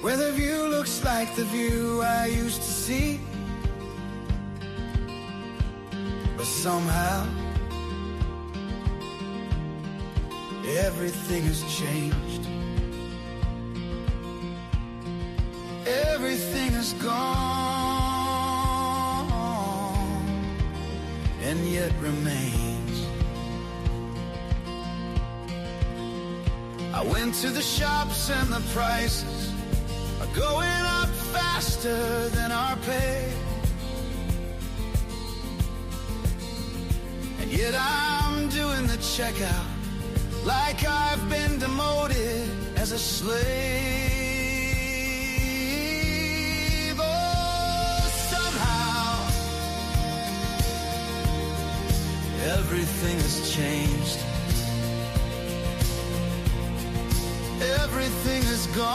where the view looks like the view I used to see. But somehow everything has changed. Everything is gone, and yet remains. I went to the shops and the prices are going up faster than our pay. And yet I'm doing the checkout like I've been demoted as a slave. Oh, somehow everything has changed. Everything is gone,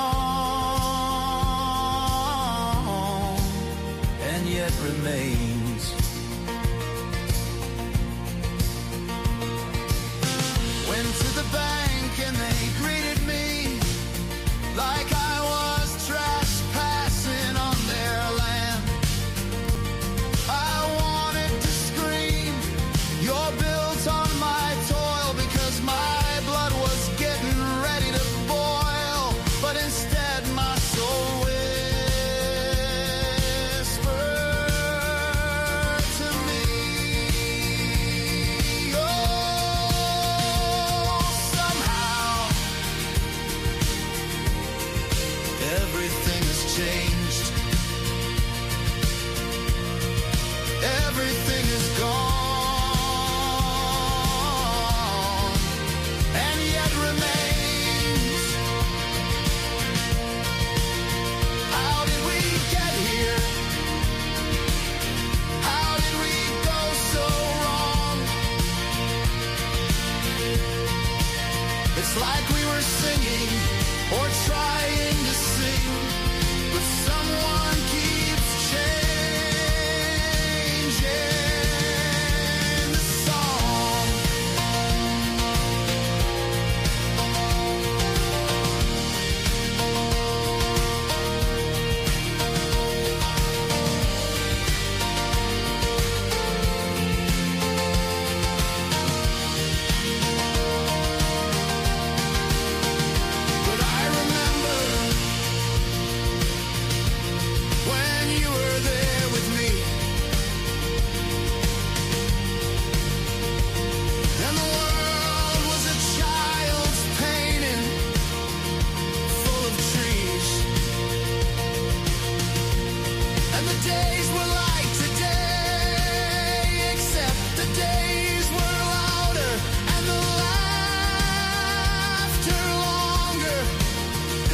and yet remains. Went to the bank and they greeted me like I was trespassing on their land. I wanted to scream, "You're built on my toil," because my blood was getting ready to boil. But instead my soul whispered to me, oh, somehow everything has changed. Everything is gone, and yet remains. How did we get here? How did we go so wrong? It's like we were singing or trying to sing, but someone keeps changing the song. But I remember when you were there with me, and the world was a child's painting full of trees, and the days were like today, except the days were louder and the laughter longer.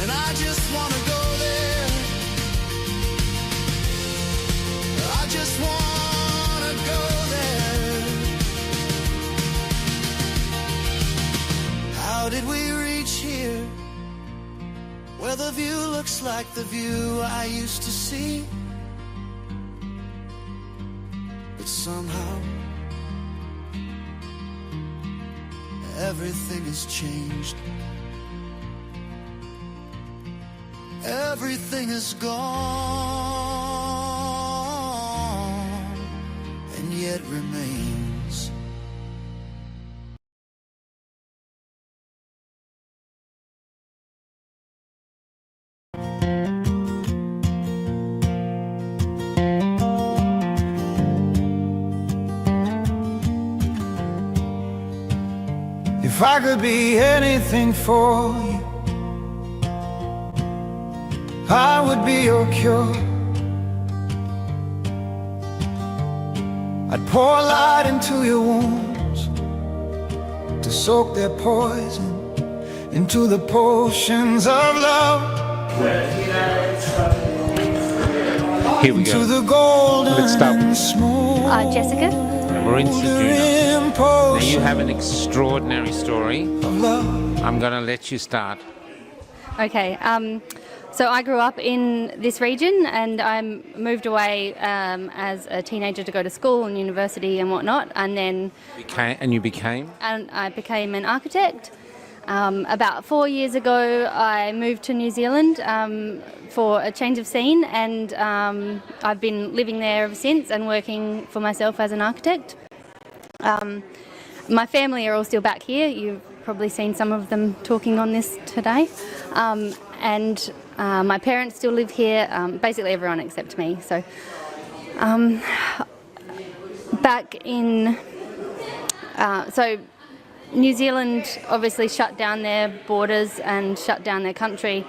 And I just want to go there. I just want to go there. How did we reach here, where the view looks like the view I used to see? But somehow everything has changed. Everything is gone, and yet remains. If I could be anything for you, I would be your cure. I'd pour light into your wounds to soak their poison into the potions of love. Here we go. To the golden Let's start. Jessica. We're in Sedona. Now you have an extraordinary story. of love. I'm going to let you start. Okay, so I grew up in this region and I moved away as a teenager to go to school and university and whatnot, and then You became? and I became an architect. About 4 years ago, I moved to New Zealand for a change of scene, and I've been living there ever since and working for myself as an architect. My family are all still back here. You've probably seen some of them talking on this today. And my parents still live here, basically everyone except me. So back in... so New Zealand obviously shut down their borders and shut down their country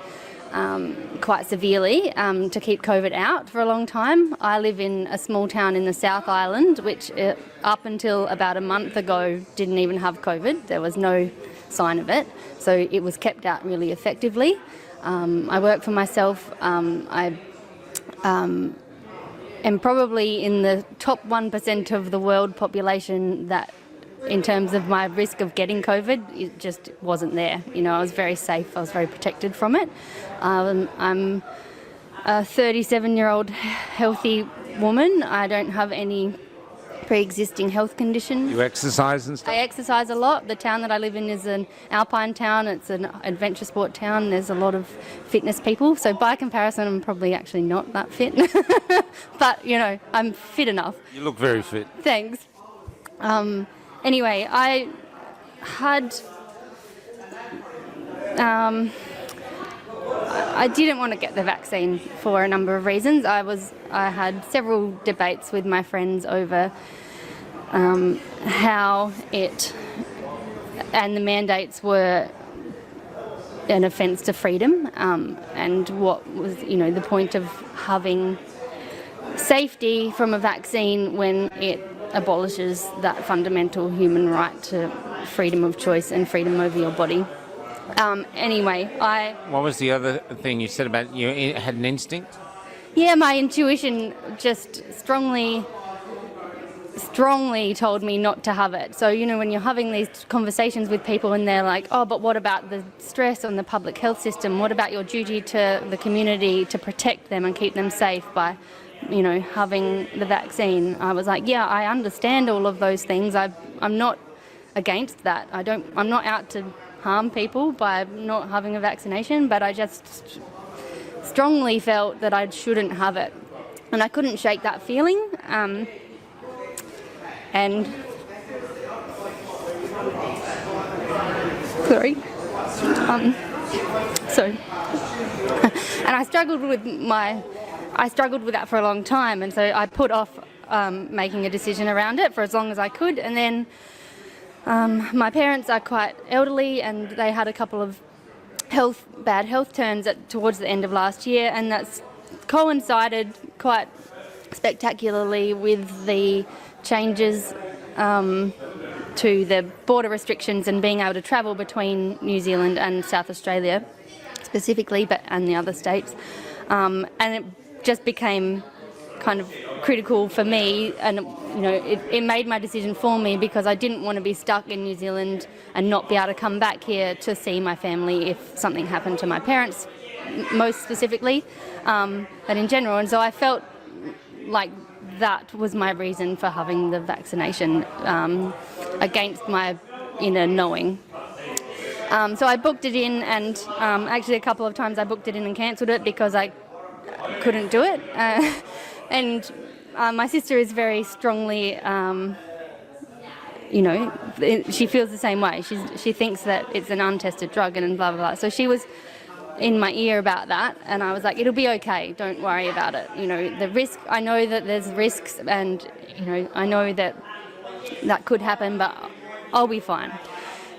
quite severely to keep COVID out for a long time. I live in a small town in the South Island, which up until about a month ago didn't even have COVID. There was no sign of it, so it was kept out really effectively. I work for myself. I am probably in the top 1% of the world population that, in terms of my risk of getting COVID, it just wasn't there. You know, I was very safe. I was very protected from it. I'm a 37-year-old healthy woman. I don't have any pre-existing health condition. You exercise and stuff? I exercise a lot. The town that I live in is an alpine town. It's an adventure sport town. There's a lot of fitness people. So by comparison, I'm probably actually not that fit. But, you know, I'm fit enough. You look very fit. Thanks. Anyway, I had... I didn't want to get the vaccine for a number of reasons. I had several debates with my friends over how it and the mandates were an offence to freedom, and what was, you know, the point of having safety from a vaccine when it abolishes that fundamental human right to freedom of choice and freedom over your body. Anyway, What was the other thing you said about you had an instinct? Yeah, my intuition just strongly told me not to have it. So, you know, when you're having these conversations with people and they're like, oh, but what about the stress on the public health system? What about your duty to the community to protect them and keep them safe by, you know, having the vaccine? I was like, yeah, I understand all of those things. I'm not against that. I'm not out to harm people by not having a vaccination, but I just strongly felt that I shouldn't have it. And I couldn't shake that feeling. And sorry. And I struggled with that for a long time, and so I put off making a decision around it for as long as I could. And then my parents are quite elderly, and they had a couple of bad health turns towards the end of last year, and that's coincided quite spectacularly with the changes to the border restrictions and being able to travel between New Zealand and South Australia specifically, and the other states. And it just became kind of critical for me, and you know, it made my decision for me, because I didn't want to be stuck in New Zealand and not be able to come back here to see my family if something happened to my parents, most specifically, but in general. And so I felt like that was my reason for having the vaccination, against my inner knowing. So I booked it in, and actually a couple of times I booked it in and cancelled it because I couldn't do it. And my sister is very strongly, you know, she feels the same way. She thinks that it's an untested drug and blah, blah, blah. So she was in my ear about that, and I was like, it'll be okay, don't worry about it. You know, the risk, I know that there's risks, and, you know, I know that could happen, but I'll be fine.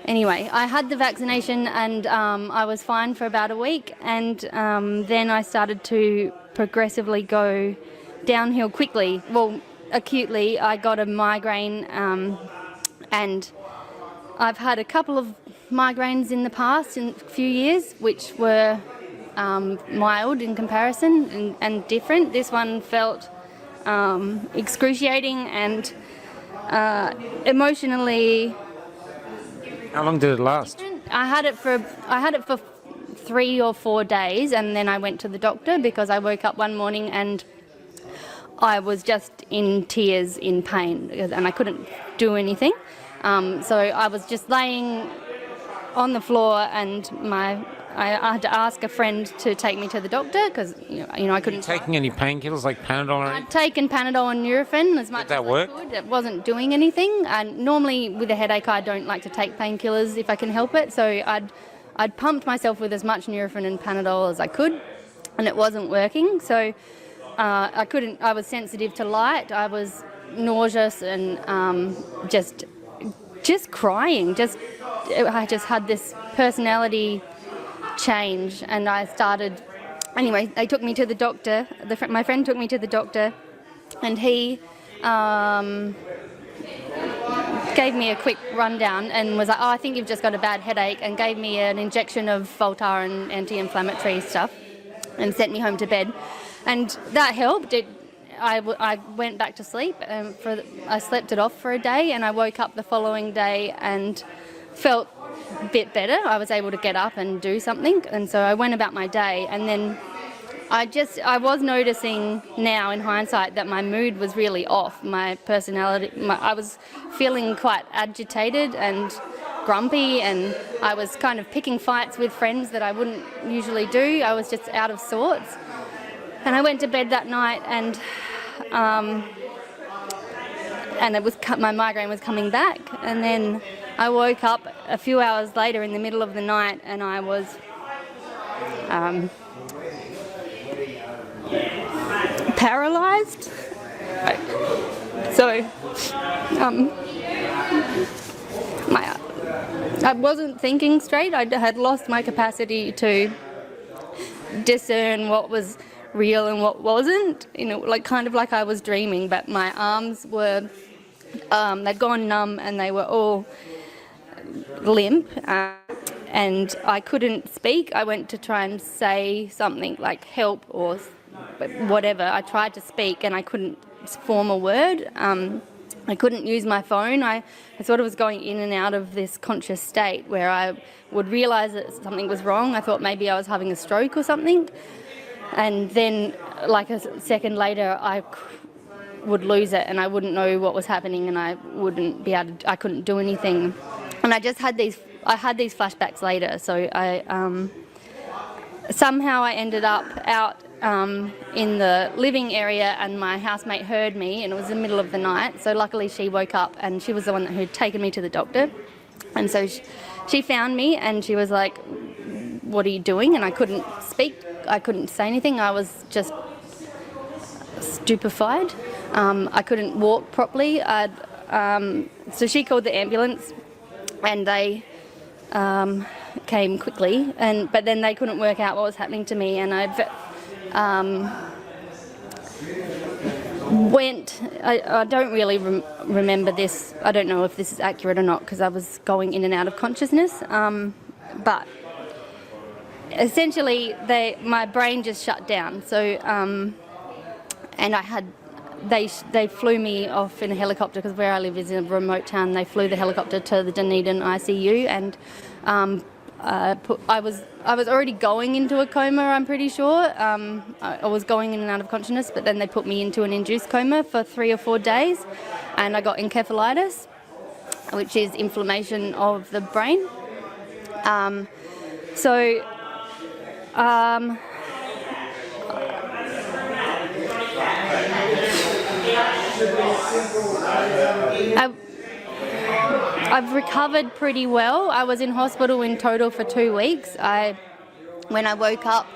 Anyway, I had the vaccination, and I was fine for about a week, and then I started to progressively go downhill quickly. Well, acutely. I got a migraine, and I've had a couple of migraines in the past, in a few years, which were mild in comparison and different. This one felt excruciating and emotionally. How long did it last? I had it for 3 or 4 days, and then I went to the doctor because I woke up one morning and I was just in tears, in pain, and I couldn't do anything. So I was just laying on the floor, and I had to ask a friend to take me to the doctor because I couldn't. Taking any painkillers like Panadol or anything? I'd taken Panadol and Nurofen as much Did that as work? I could. It wasn't doing anything. And normally with a headache, I don't like to take painkillers if I can help it. So I'd pumped myself with as much Nurofen and Panadol as I could, and it wasn't working. So I couldn't. I was sensitive to light. I was nauseous and just crying. I just had this personality change, and I started. Anyway, they took me to the doctor. My friend took me to the doctor, and he gave me a quick rundown and was like, "Oh, I think you've just got a bad headache," and gave me an injection of Voltaren and anti-inflammatory stuff, and sent me home to bed, and that helped. I went back to sleep. I slept it off for a day, and I woke up the following day and felt a bit better. I was able to get up and do something, and so I went about my day. And then I was noticing now in hindsight that my mood was really off. My personality, I was feeling quite agitated and grumpy, and I was kind of picking fights with friends that I wouldn't usually do. I was just out of sorts. And I went to bed that night, and my migraine was coming back. And then I woke up a few hours later in the middle of the night, and I was paralyzed. So I wasn't thinking straight. I had lost my capacity to discern what was real and what wasn't, kind of like I was dreaming, but my arms were, they'd gone numb and they were all limp, and I couldn't speak. I went to try and say something like help or whatever. I tried to speak and I couldn't form a word. I couldn't use my phone. I sort of was going in and out of this conscious state where I would realise that something was wrong. I thought maybe I was having a stroke or something. And then, like a second later, I would lose it, and I wouldn't know what was happening, and I couldn't do anything. And I had these flashbacks later. So somehow I ended up out in the living area, and my housemate heard me, and it was the middle of the night. So luckily she woke up, and she was the one who'd taken me to the doctor. And so she found me, and she was like, "What are you doing?" And I couldn't speak. I couldn't say anything. I was just stupefied. I couldn't walk properly. So she called the ambulance, and they came quickly. But then they couldn't work out what was happening to me, and I don't really remember this. I don't know if this is accurate or not because I was going in and out of consciousness. But essentially, my brain just shut down. So, and they flew me off in a helicopter because where I live is in a remote town. They flew the helicopter to the Dunedin ICU, and I was already going into a coma. I'm pretty sure. I was going in and out of consciousness, but then they put me into an induced coma for 3 or 4 days, and I got encephalitis, which is inflammation of the brain. I've recovered pretty well. I was in hospital in total for 2 weeks. When I woke up,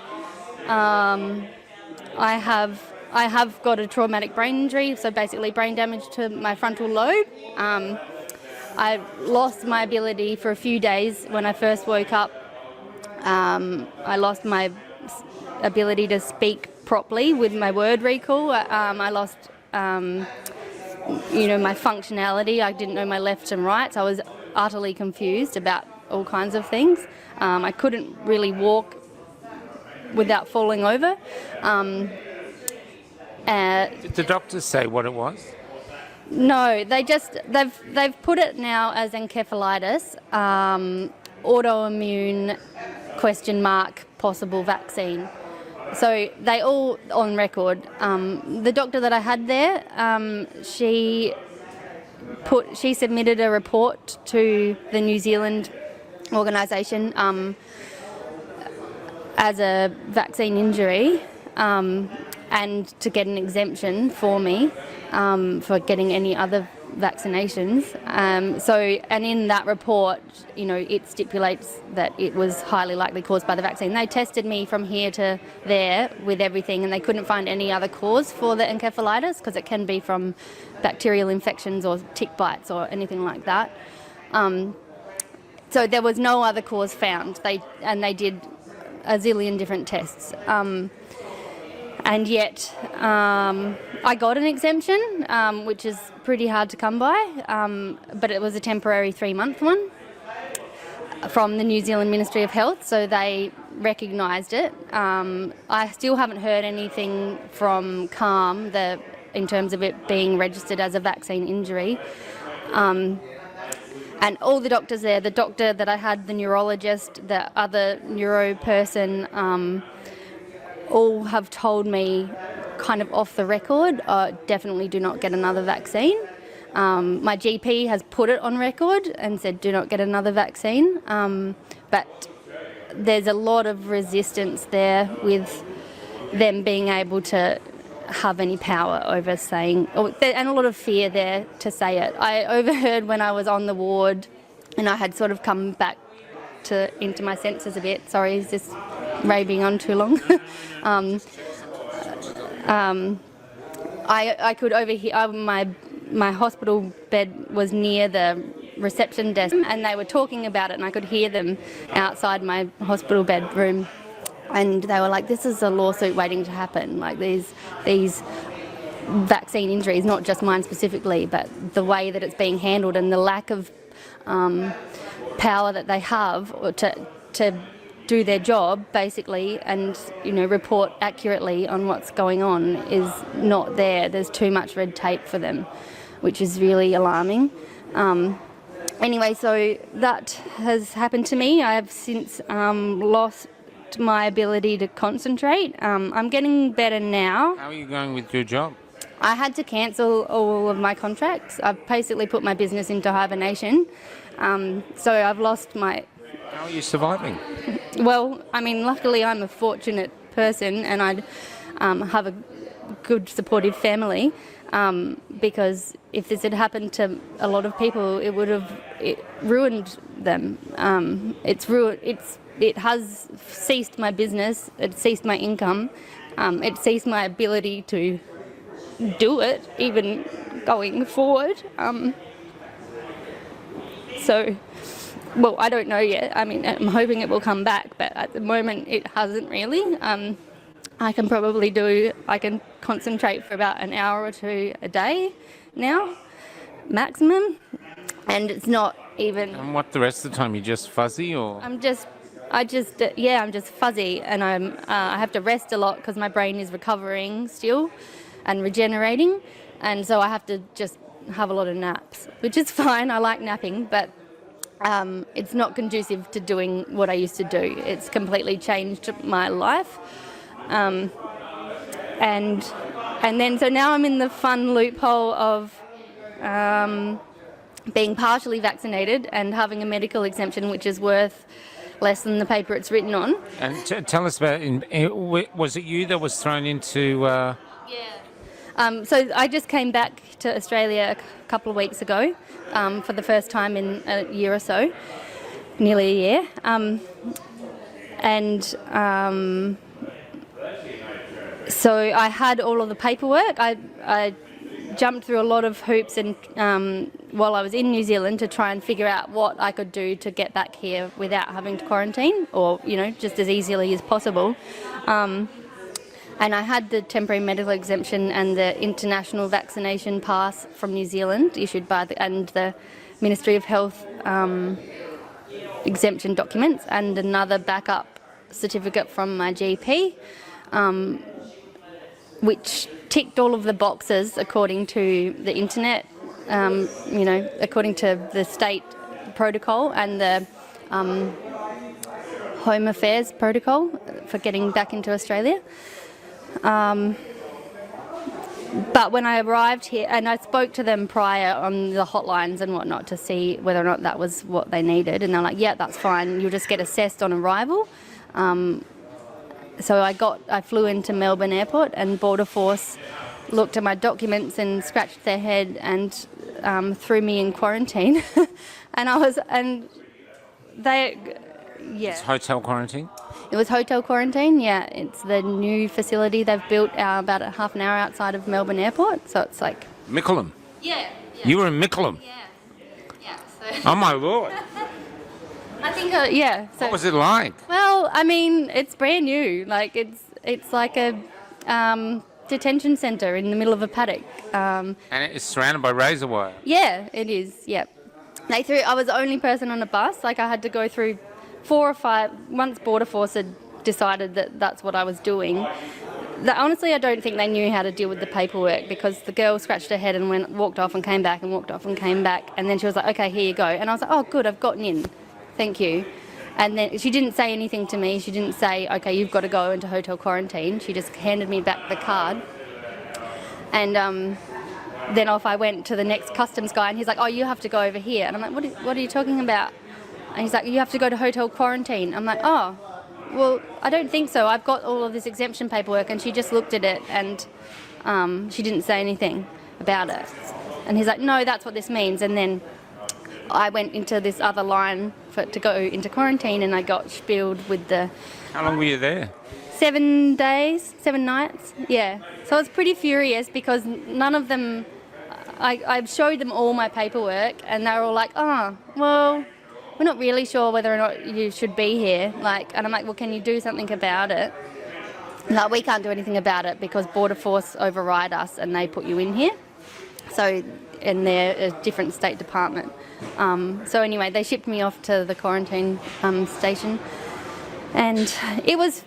I have got a traumatic brain injury, so basically brain damage to my frontal lobe. I lost my ability for a few days when I first woke up. I lost my ability to speak properly with my word recall. I lost, my functionality. I didn't know my left and right. So I was utterly confused about all kinds of things. I couldn't really walk without falling over. Did the doctors say what it was? No, they've put it now as encephalitis, autoimmune ? Possible vaccine. So they all on record. The doctor that I had there, she submitted a report to the New Zealand organisation as a vaccine injury, and to get an exemption for me for getting any other vaccinations. And in that report, it stipulates that it was highly likely caused by the vaccine. They tested me from here to there with everything, and they couldn't find any other cause for the encephalitis, because it can be from bacterial infections or tick bites or anything like that. So there was no other cause found. They did a zillion different tests. And yet I got an exemption, which is pretty hard to come by, but it was a temporary 3-month one from the New Zealand Ministry of Health, so they recognised it. I still haven't heard anything from CALM in terms of it being registered as a vaccine injury. And all the doctors there, the doctor that I had, the neurologist, the other neuro person, all have told me kind of off the record, definitely do not get another vaccine. My GP has put it on record and said do not get another vaccine, but there's a lot of resistance there with them being able to have any power over saying, and a lot of fear there to say it. I overheard when I was on the ward and I had sort of come back into my senses a bit. Sorry, is this raving on too long? I could overhear, my hospital bed was near the reception desk, and they were talking about it, and I could hear them outside my hospital bedroom, and they were like, this is a lawsuit waiting to happen, like these vaccine injuries, not just mine specifically, but the way that it's being handled and the lack of power that they have to do their job basically, and report accurately on what's going on is not there. There's too much red tape for them, which is really alarming. Anyway, so that has happened to me. I have since lost my ability to concentrate. I'm getting better now. How are you going with your job? I had to cancel all of my contracts. I've basically put my business into hibernation. So I've lost my... How are you surviving? Well, I mean, luckily I'm a fortunate person, and I have a good supportive family, because if this had happened to a lot of people, it ruined them. It has ceased my business, it ceased my income, it ceased my ability to do it, even going forward. Well, I don't know yet. I mean, I'm hoping it will come back, but at the moment it hasn't really. I can concentrate for about an hour or two a day now, maximum, and it's not even... And what, the rest of the time, you're just fuzzy, or...? I'm just fuzzy, and I have to rest a lot because my brain is recovering still and regenerating, and so I have to just have a lot of naps, which is fine. I like napping, but it's not conducive to doing what I used to do. It's completely changed my life, and then so now I'm in the fun loophole of being partially vaccinated and having a medical exemption, which is worth less than the paper it's written on. And tell us about, was it you that was thrown into... Yeah. So I just came back to Australia a couple of weeks ago for the first time in a year or so, nearly a year. So I had all of the paperwork. I jumped through a lot of hoops and while I was in New Zealand to try and figure out what I could do to get back here without having to quarantine, or just as easily as possible. And I had the temporary medical exemption and the international vaccination pass from New Zealand issued by the Ministry of Health exemption documents, and another backup certificate from my GP, which ticked all of the boxes according to the internet, according to the state protocol and the Home Affairs protocol for getting back into Australia. But when I arrived here, and I spoke to them prior on the hotlines and whatnot to see whether or not that was what they needed, and they're like, yeah, that's fine, you'll just get assessed on arrival. So I flew into Melbourne Airport, and Border Force looked at my documents and scratched their head and threw me in quarantine. It's hotel quarantine? It was hotel quarantine, yeah. It's the new facility they've built about a half an hour outside of Melbourne Airport, so it's like... Mickleham? Yeah. You were in Mickleham? Yeah. Oh my Lord. I think, So, what was it like? Well, I mean, it's brand new. Like, it's like a detention centre in the middle of a paddock. And it's surrounded by razor wire? Yeah, it is, yeah. I was the only person on a bus. Like, I had to go through 4 or 5... Once Border Force had decided that that's what I was doing... Honestly, I don't think they knew how to deal with the paperwork, because the girl scratched her head and walked off and came back and walked off and came back. And then she was like, okay, here you go. And I was like, oh, good, I've gotten in. Thank you. And then she didn't say anything to me. She didn't say, okay, you've got to go into hotel quarantine. She just handed me back the card. And then off I went to the next customs guy, and he's like, oh, you have to go over here. And I'm like, what are you talking about? And he's like, you have to go to hotel quarantine. I'm like, oh, well, I don't think so. I've got all of this exemption paperwork. And she just looked at it, and she didn't say anything about it. And he's like, no, that's what this means. And then I went into this other line to go into quarantine, and I got spieled with the... How long were you there? 7 days, 7 nights, yeah. So I was pretty furious because none of them... I showed them all my paperwork, and they were all like, oh, well, we're not really sure whether or not you should be here. And I'm like, well, can you do something about it? No, we can't do anything about it because Border Force override us and they put you in here. So, and they're a different state department. So anyway, they shipped me off to the quarantine station, and it was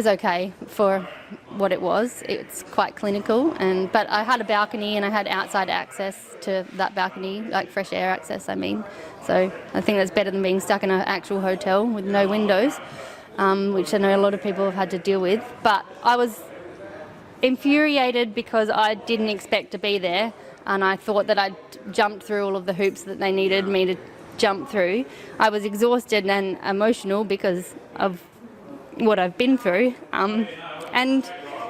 okay for what it was. It's quite clinical, but I had a balcony and I had outside access to that balcony, like fresh air access, So I think that's better than being stuck in an actual hotel with no windows, which I know a lot of people have had to deal with. But I was infuriated because I didn't expect to be there, and I thought that I'd jumped through all of the hoops that they needed me to jump through. I was exhausted and emotional because of what I've been through, and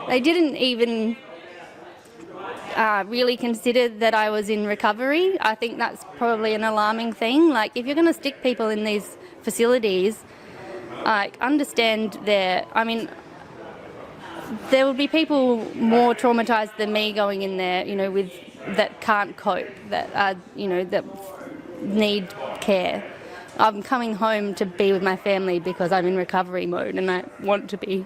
they didn't even really consider that I was in recovery. I think that's probably an alarming thing. Like, if you're going to stick people in these facilities, understand there would be people more traumatised than me going in there, that can't cope, that need care. I'm coming home to be with my family because I'm in recovery mode, and I want to be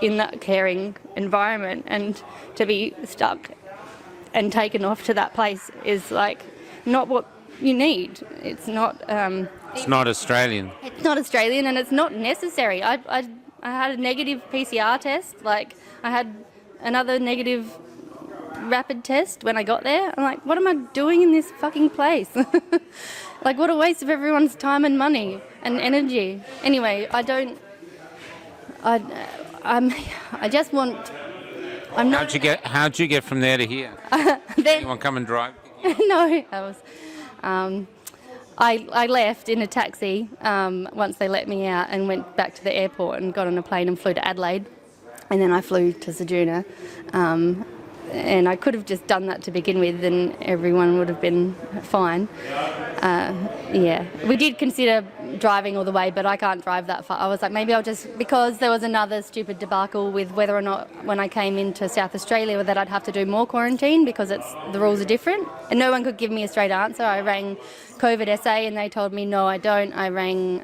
in that caring environment, and to be stuck and taken off to that place is not what you need. It's not. It's not Australian. It's not Australian, and it's not necessary. I had a negative PCR test. I had another negative rapid test when I got there. I'm like, what am I doing in this fucking place? What a waste of everyone's time and money and energy. Anyway, I just want... How'd you get from there to here? Anyone come and drive? No, I left in a taxi once they let me out, and went back to the airport and got on a plane and flew to Adelaide, and then I flew to Ceduna. And I could have just done that to begin with, and everyone would have been fine. We did consider driving all the way, but I can't drive that far. I was like, maybe I'll just... Because there was another stupid debacle with whether or not, when I came into South Australia, that I'd have to do more quarantine because the rules are different. And no one could give me a straight answer. I rang COVID SA and they told me, no, I don't. I rang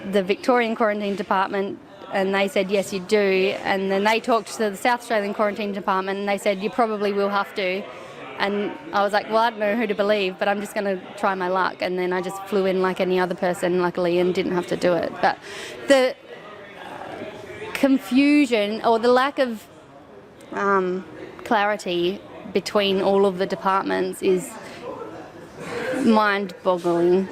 the Victorian Quarantine Department, and they said, yes, you do. And then they talked to the South Australian Quarantine Department, and they said, you probably will have to. And I was like, well, I don't know who to believe, but I'm just going to try my luck. And then I just flew in like any other person, luckily, and didn't have to do it. But the confusion, or the lack of clarity between all of the departments, is mind-boggling.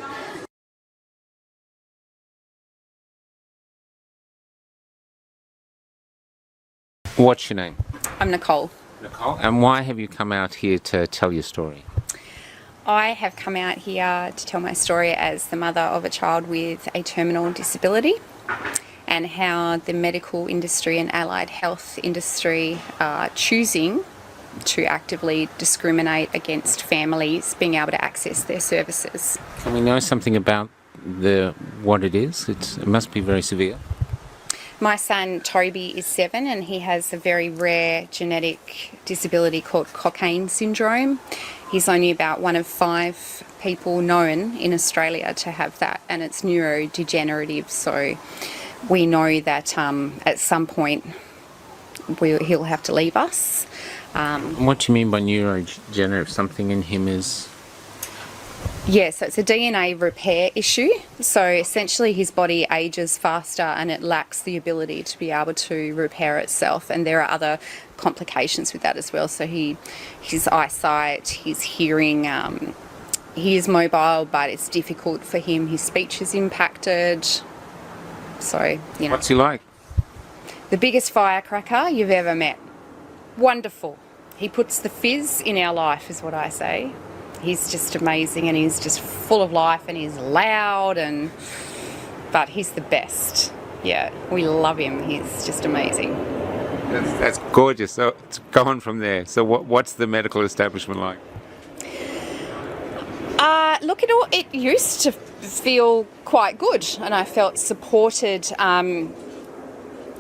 What's your name? I'm Nicole. Nicole. And why have you come out here to tell your story? I have come out here to tell my story as the mother of a child with a terminal disability, and how the medical industry and allied health industry are choosing to actively discriminate against families being able to access their services. Can we know something about what it is? It must be very severe. My son Toby is 7 and he has a very rare genetic disability called Cockayne syndrome. He's only about one of 5 people known in Australia to have that, and it's neurodegenerative, so we know that at some point he'll have to leave us. What do you mean by neurodegenerative? Something in him is... Yeah, so it's a DNA repair issue. So essentially his body ages faster and it lacks the ability to be able to repair itself. And there are other complications with that as well. So his eyesight, his hearing, he is mobile, but it's difficult for him. His speech is impacted. So, you know. What's he like? The biggest firecracker you've ever met. Wonderful. He puts the fizz in our life, is what I say. He's just amazing, and he's just full of life, and he's loud, but he's the best. Yeah, we love him. He's just amazing. That's gorgeous. So it's going from there. So what's the medical establishment like? Look, it used to feel quite good, and I felt supported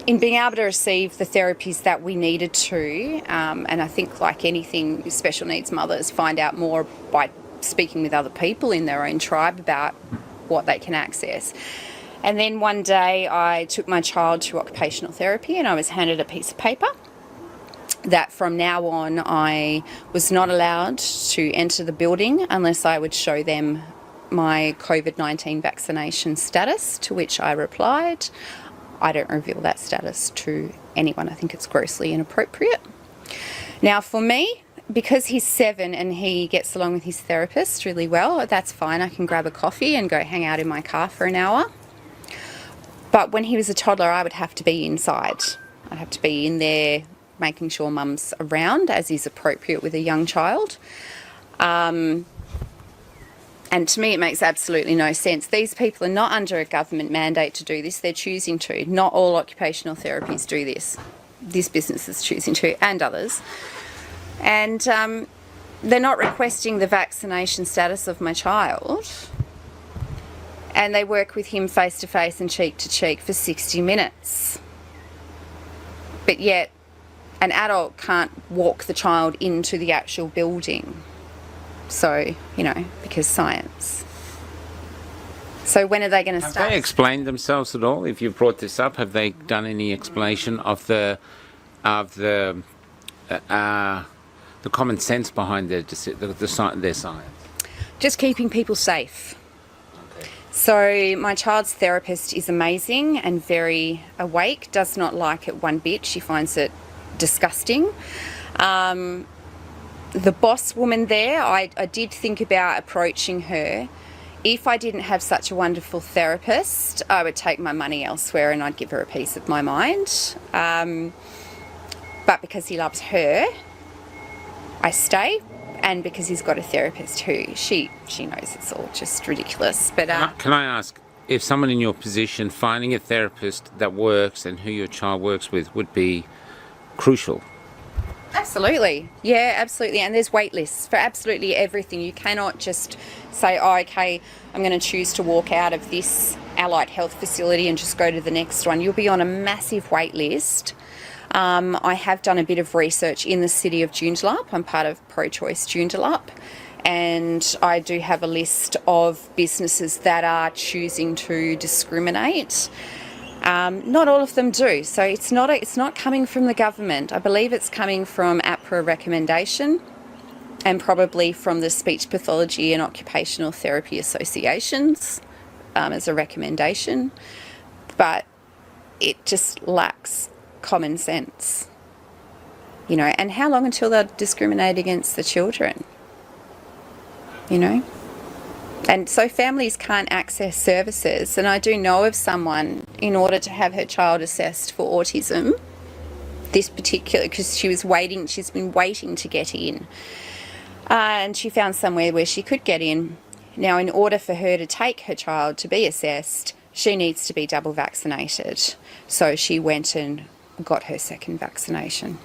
in being able to receive the therapies that we needed to, and I think, like anything, special needs mothers find out more by speaking with other people in their own tribe about what they can access. And then one day I took my child to occupational therapy and I was handed a piece of paper that from now on I was not allowed to enter the building unless I would show them my COVID-19 vaccination status, to which I replied, I don't reveal that status to anyone. I think it's grossly inappropriate. Now for me, because he's 7 and he gets along with his therapist really well, that's fine. I can grab a coffee and go hang out in my car for an hour. But when he was a toddler, I would have to be inside. I'd have to be in there making sure mum's around, as is appropriate with a young child. And to me, it makes absolutely no sense. These people are not under a government mandate to do this. They're choosing to. Not all occupational therapies do this. This business is choosing to, and others. And they're not requesting the vaccination status of my child. And they work with him face to face and cheek to cheek for 60 minutes. But yet, an adult can't walk the child into the actual building. So, you know, because science. So when are they going to start? Have they explained themselves at all? If you've brought this up, have they done any explanation of the common sense behind their science? Just keeping people safe. Okay. So my child's therapist is amazing and very awake, does not like it one bit. She finds it disgusting. The boss woman there, I did think about approaching her. If I didn't have such a wonderful therapist, I would take my money elsewhere and I'd give her a piece of my mind. But because he loves her, I stay. And because he's got a therapist who she knows it's all just ridiculous. But can I ask, if someone in your position, finding a therapist that works and who your child works with would be crucial? Absolutely. Yeah, absolutely. And there's wait lists for absolutely everything. You cannot just say, oh, okay, I'm going to choose to walk out of this allied health facility and just go to the next one. You'll be on a massive wait list. I have done a bit of research in the city of Joondalup. I'm part of Pro-Choice Joondalup. And I do have a list of businesses that are choosing to discriminate. Not all of them do. So it's not coming from the government. I believe it's coming from APRA recommendation and probably from the Speech Pathology and Occupational Therapy Associations as a recommendation. But it just lacks common sense. You know, and how long until they'll discriminate against the children? You know? And so families can't access services. And I do know of someone, in order to have her child assessed for autism, this particular, because she's been waiting to get in. And she found somewhere where she could get in. Now, in order for her to take her child to be assessed, she needs to be double vaccinated. So she went and got her second vaccination.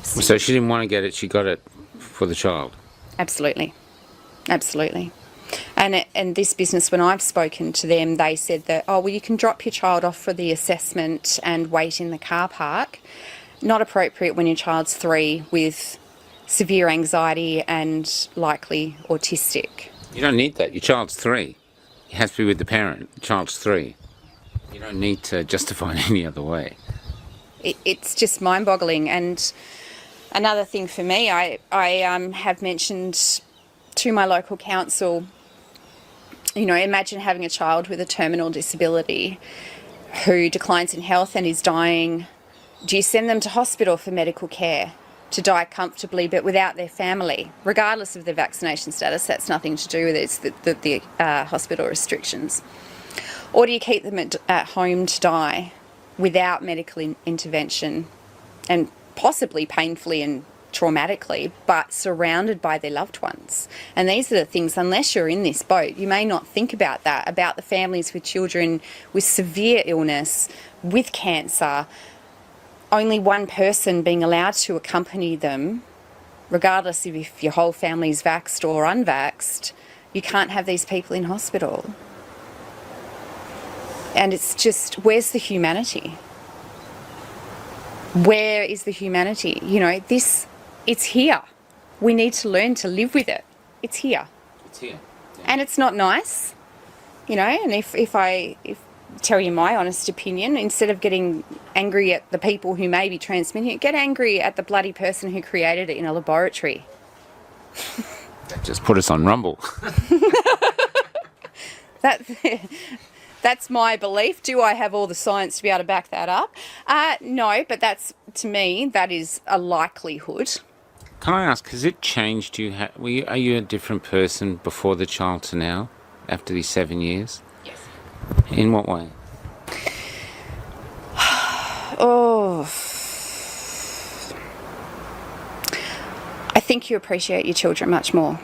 So she didn't want to get it, she got it for the child? Absolutely. Absolutely. And this business, when I've spoken to them, they said that, oh, well, you can drop your child off for the assessment and wait in the car park. Not appropriate when your child's 3 with severe anxiety and likely autistic. You don't need that. Your child's 3. It has to be with the parent. The child's 3. You don't need to justify it any other way. It's just mind-boggling. And another thing for me, I have mentioned to my local council, you know, imagine having a child with a terminal disability who declines in health and is dying. Do you send them to hospital for medical care to die comfortably but without their family, regardless of their vaccination status? That's nothing to do with it. It's the hospital restrictions. Or do you keep them at home to die without medical intervention and possibly painfully and traumatically, but surrounded by their loved ones? And these are the things, unless you're in this boat, you may not think about that, about the families with children with severe illness, with cancer, only one person being allowed to accompany them, regardless of if your whole family's vaxxed or unvaxxed. You can't have these people in hospital. And it's just, where's the humanity? Where is the humanity? You know, it's here. We need to learn to live with it. It's here. It's here. Yeah. And it's not nice, you know, and if I tell you my honest opinion, instead of getting angry at the people who may be transmitting it, get angry at the bloody person who created it in a laboratory. That just put us on Rumble. That's my belief. Do I have all the science to be able to back that up? No, but that's, to me, that is a likelihood. Can I ask, has it changed you? Are you a different person before the child to now, after these 7 years? Yes. In what way? Oh, I think you appreciate your children much more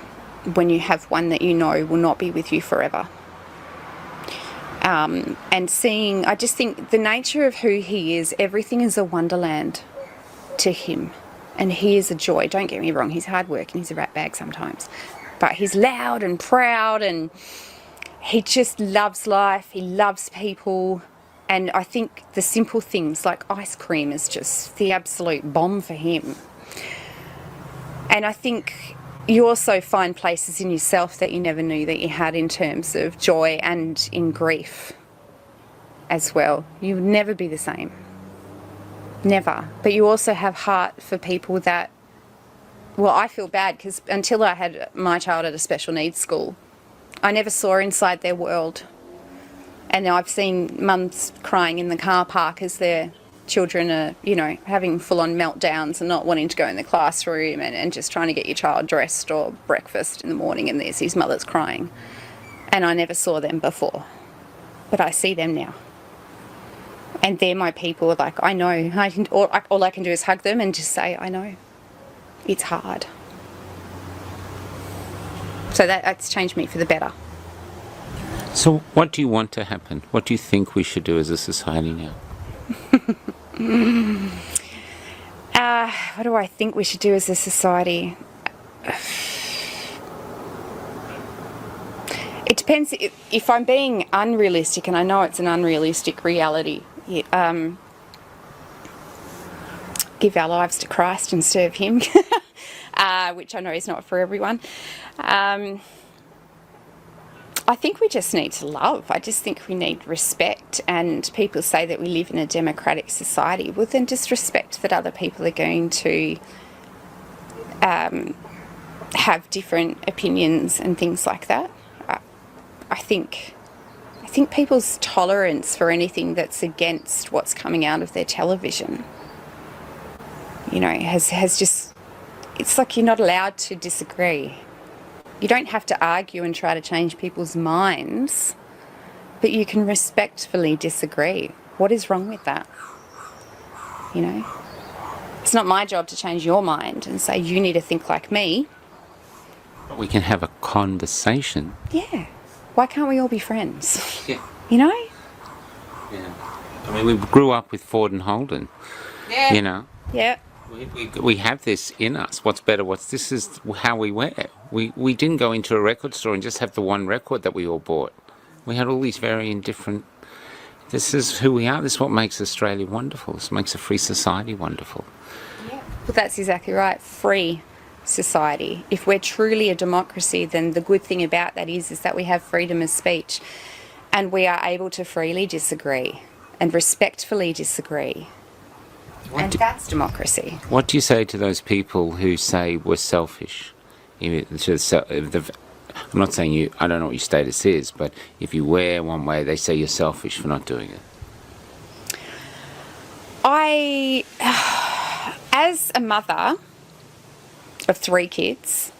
when you have one that you know will not be with you forever. And seeing, I just think the nature of who he is, everything is a wonderland to him. And he is a joy. Don't get me wrong, he's hard work and he's a rat bag sometimes. But he's loud and proud and he just loves life, he loves people. And I think the simple things like ice cream is just the absolute bomb for him. And I think you also find places in yourself that you never knew that you had in terms of joy and in grief as well. You would never be the same. Never. But you also have heart for people that, well, I feel bad because until I had my child at a special needs school, I never saw inside their world. And I've seen mums crying in the car park as their children are, you know, having full-on meltdowns and not wanting to go in the classroom and just trying to get your child dressed or breakfast in the morning, and there's these mothers crying. And I never saw them before, but I see them now. And they're my people. Like, I know, all I can do is hug them and just say, I know, it's hard. So that's changed me for the better. So what do you want to happen? What do you think we should do as a society now? What do I think we should do as a society? It depends. If I'm being unrealistic, and I know it's an unrealistic reality, give our lives to Christ and serve him, which I know is not for everyone. I think we just need to love. I just think we need respect. And people say that we live in a democratic society. Well, then just respect that other people are going to have different opinions and things like that. I think people's tolerance for anything that's against what's coming out of their television, you know, has just, it's like you're not allowed to disagree. You don't have to argue and try to change people's minds, but you can respectfully disagree. What is wrong with that? You know? It's not my job to change your mind and say, you need to think like me. We can have a conversation. Yeah. Why can't we all be friends? Yeah. You know? Yeah. I mean, we grew up with Ford and Holden. Yeah. You know? Yeah. We have this in us. What's better? This is how we wear. We didn't go into a record store and just have the one record that we all bought. We had all these varying different. This is who we are. This is what makes Australia wonderful. This makes a free society wonderful. Yeah. Well, that's exactly right. Free society. If we're truly a democracy, then the good thing about that is that we have freedom of speech, and we are able to freely disagree and respectfully disagree. And that's democracy. What do you say to those people who say we're selfish? I'm not saying you, I don't know what your status is, but if you wear one way, they say you're selfish for not doing it. As a mother of 3 kids,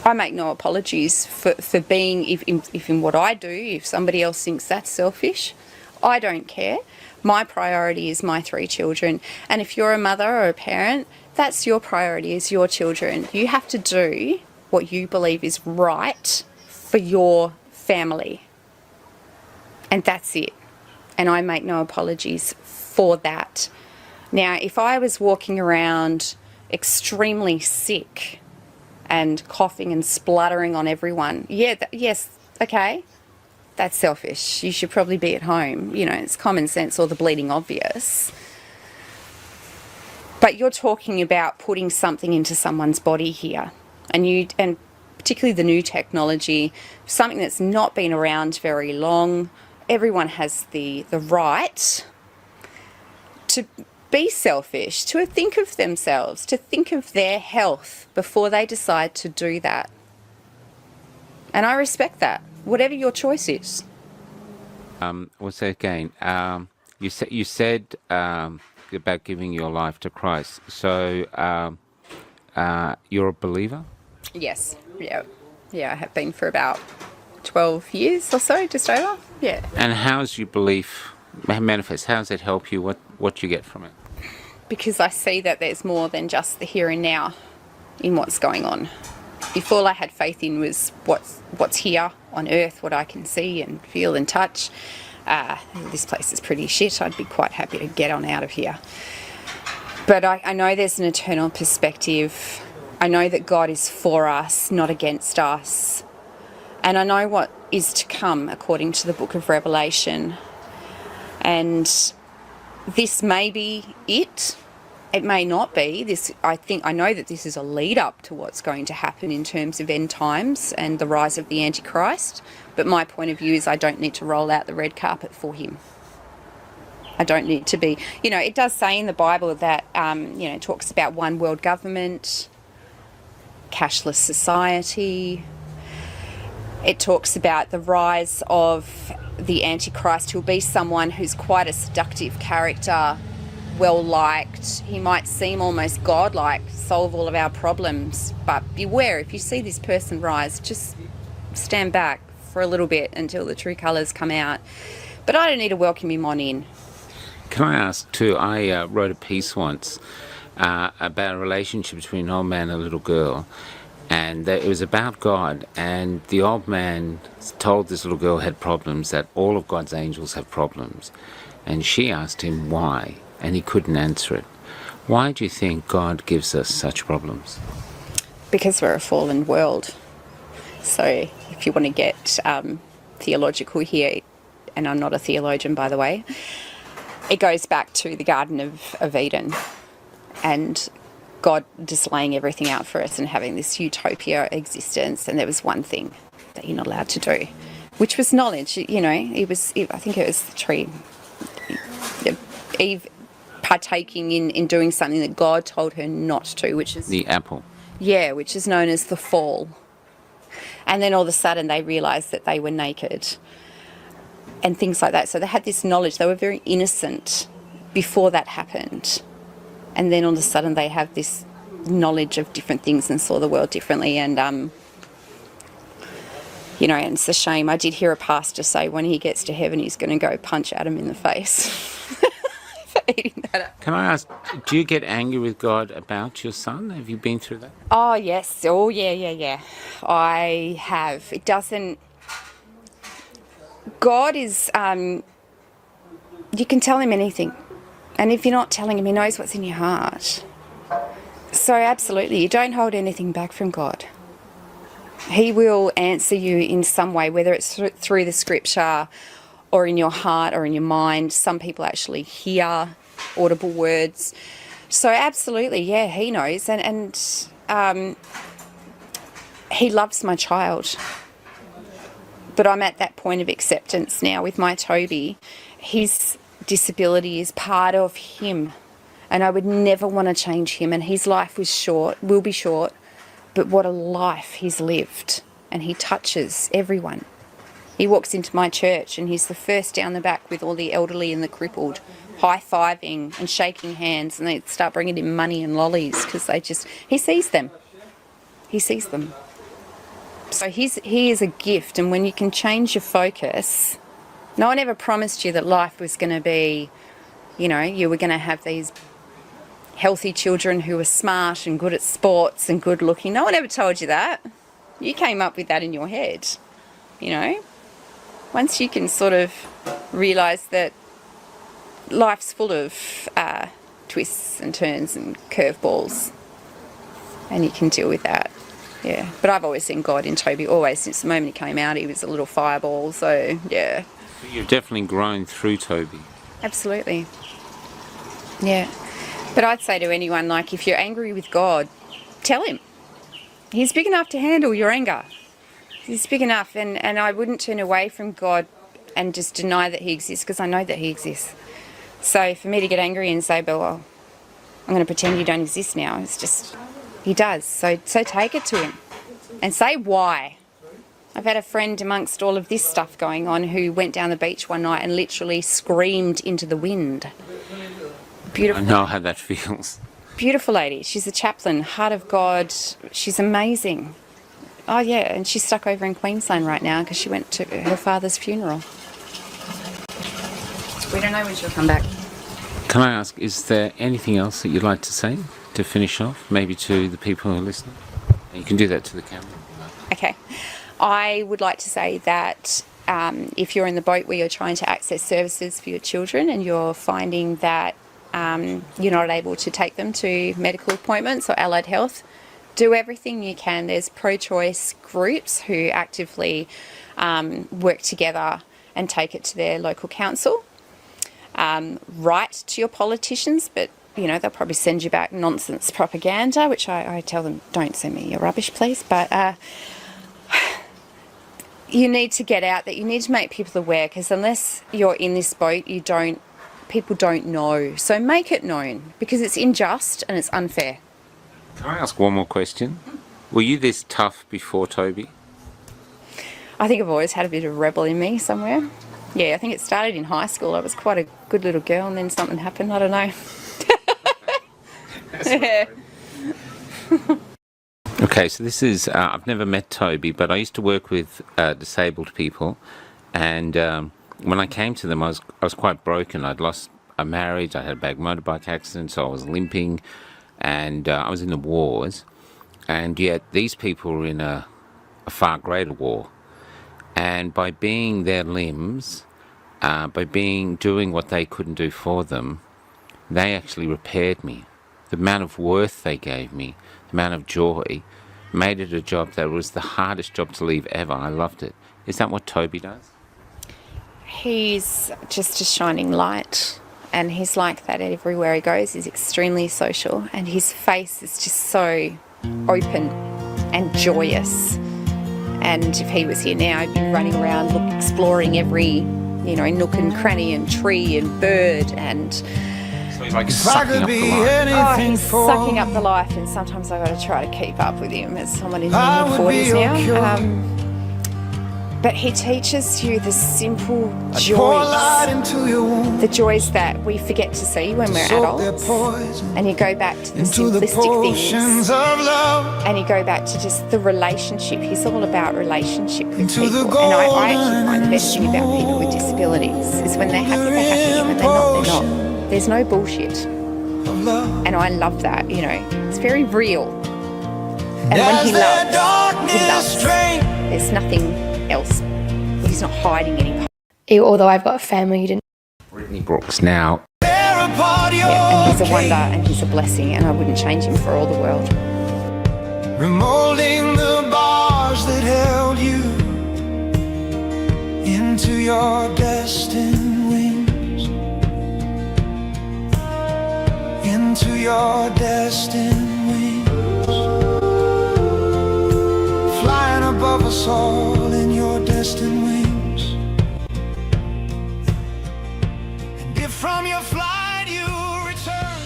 I make no apologies for being, if in what I do, if somebody else thinks that's selfish, I don't care. My priority is my 3 children. And if you're a mother or a parent, that's your priority, is your children. You have to do what you believe is right for your family. And that's it. And I make no apologies for that. Now, if I was walking around extremely sick and coughing and spluttering on everyone, yes, okay, that's selfish. You should probably be at home. You know, it's common sense or the bleeding obvious. But you're talking about putting something into someone's body here. And particularly the new technology, something that's not been around very long. Everyone has the right to be selfish, to think of themselves, to think of their health before they decide to do that. And I respect that, whatever your choice is. What's that again? You said about giving your life to Christ. So you're a believer? Yes. Yeah, I have been for about 12 years or so, just over. Yeah. And how's your belief manifest? How does it help you? What do you get from it? Because I see that there's more than just the here and now in what's going on. If all I had faith in was what's here on earth, what I can see and feel and touch, this place is pretty shit. I'd be quite happy to get on out of here. But I know there's an eternal perspective. I know that God is for us, not against us. And I know what is to come according to the book of Revelation. And this may be it. It may not be. I know that this is a lead up to what's going to happen in terms of end times and the rise of the Antichrist. But my point of view is I don't need to roll out the red carpet for him. I don't need to be. You know, it does say in the Bible that, it talks about one world government, cashless society. It talks about the rise of the Antichrist, who'll be someone who's quite a seductive character, well-liked. He might seem almost godlike, solve all of our problems. But beware, if you see this person rise, just stand back for a little bit until the true colours come out. But I don't need to welcome him on in. Can I ask too, I wrote a piece once about a relationship between an old man and a little girl. And it was about God, and the old man told this little girl had problems, that all of God's angels have problems. And she asked him why, and he couldn't answer it. Why do you think God gives us such problems? Because we're a fallen world. So if you want to get theological here, and I'm not a theologian, by the way, it goes back to the Garden of Eden and God just laying everything out for us and having this utopia existence. And there was one thing that you're not allowed to do, which was knowledge. You know, I think it was the tree. Eve partaking in doing something that God told her not to, which is... The apple. Yeah, which is known as the fall. And then all of a sudden they realised that they were naked and things like that. So they had this knowledge. They were very innocent before that happened. And then all of a sudden they have this knowledge of different things and saw the world differently. And, and it's a shame. I did hear a pastor say when he gets to heaven he's going to go punch Adam in the face. eating that up. Can I ask, do you get angry with God about your son? Have you been through that? Oh, yes. Oh, yeah. I have. It doesn't... God is... you can tell him anything. And if you're not telling him, he knows what's in your heart. So absolutely, you don't hold anything back from God. He will answer you in some way, whether it's through the scripture or in your heart or in your mind. Some people actually hear audible words. So absolutely, yeah, he knows. And he loves my child. But I'm at that point of acceptance now with my Toby. His disability is part of him, and I would never want to change him. And his life was short, will be short, but what a life he's lived. And he touches everyone. He walks into my church and he's the first down the back with all the elderly and the crippled, high-fiving and shaking hands, and they start bringing him money and lollies because he sees them. He sees them. So he is a gift, and when you can change your focus... No one ever promised you that life was going to be, you were going to have these healthy children who were smart and good at sports and good looking. No one ever told you that. You came up with that in your head, Once you can sort of realise that life's full of twists and turns and curveballs, and you can deal with that. Yeah, but I've always seen God in Toby, always. Since the moment he came out, he was a little fireball, so yeah. You've definitely grown through Toby. Absolutely. Yeah. But I'd say to anyone, if you're angry with God, tell him. He's big enough to handle your anger. He's big enough, and I wouldn't turn away from God and just deny that he exists, because I know that he exists. So for me to get angry and say, well, I'm going to pretend you don't exist now, it's just, he does. So take it to him and say why. I've had a friend amongst all of this stuff going on who went down the beach one night and literally screamed into the wind. Beautiful. I know how that feels. Beautiful lady. She's a chaplain, Heart of God. She's amazing. Oh, yeah, and she's stuck over in Queensland right now because she went to her father's funeral. We don't know when she'll come back. Can I ask, is there anything else that you'd like to say to finish off, maybe to the people who are listening? You can do that to the camera. Okay. I would like to say that if you're in the boat where you're trying to access services for your children and you're finding that you're not able to take them to medical appointments or allied health, do everything you can. There's pro-choice groups who actively work together and take it to their local council. Write to your politicians, but they'll probably send you back nonsense propaganda, which I tell them, don't send me your rubbish, please. But you need to get out that you need to make people aware, because unless you're in this boat, people don't know. So make it known, because it's unjust and it's unfair. Can I ask one more question? Were you this tough before Toby? I think I've always had a bit of rebel in me somewhere. Yeah, I think it started in high school. I was quite a good little girl, and then something happened. I don't know. Yeah. Okay, so this is, I've never met Toby, but I used to work with disabled people, and when I came to them, I was quite broken. I'd lost a marriage, I had a bad motorbike accident, so I was limping, and I was in the wars, and yet these people were in a far greater war. And by being their limbs, doing what they couldn't do for them, they actually repaired me. The amount of worth they gave me, the amount of joy, made it a job that was the hardest job to leave ever. I loved it. Is that what Toby does? He's just a shining light, and he's like that everywhere he goes. He's extremely social, and his face is just so open and joyous. And if he was here now, he'd be running around exploring every, nook and cranny and tree and bird, and so he's like sucking up the life. Oh, he's sucking up the life, and sometimes I've got to try to keep up with him as someone in their 40s now. But he teaches you the simple joys, the joys that we forget to see when we're adults. And you go back to the simplistic things, and you go back to just the relationship. He's all about relationship with people. And I actually find the best thing about people with disabilities is when they're happy, and when they're not, they're not. There's no bullshit. And I love that, you know. It's very real. And when he loves. There's nothing else. He's not hiding anything. Although I've got a family, you didn't. Brittany Brooks now. Yeah, and he's a wonder and he's a blessing, and I wouldn't change him for all the world. Remolding the bars that held you into your destined wings, into your destined wings, flying above us all in your destined wings. And if from your flight you return,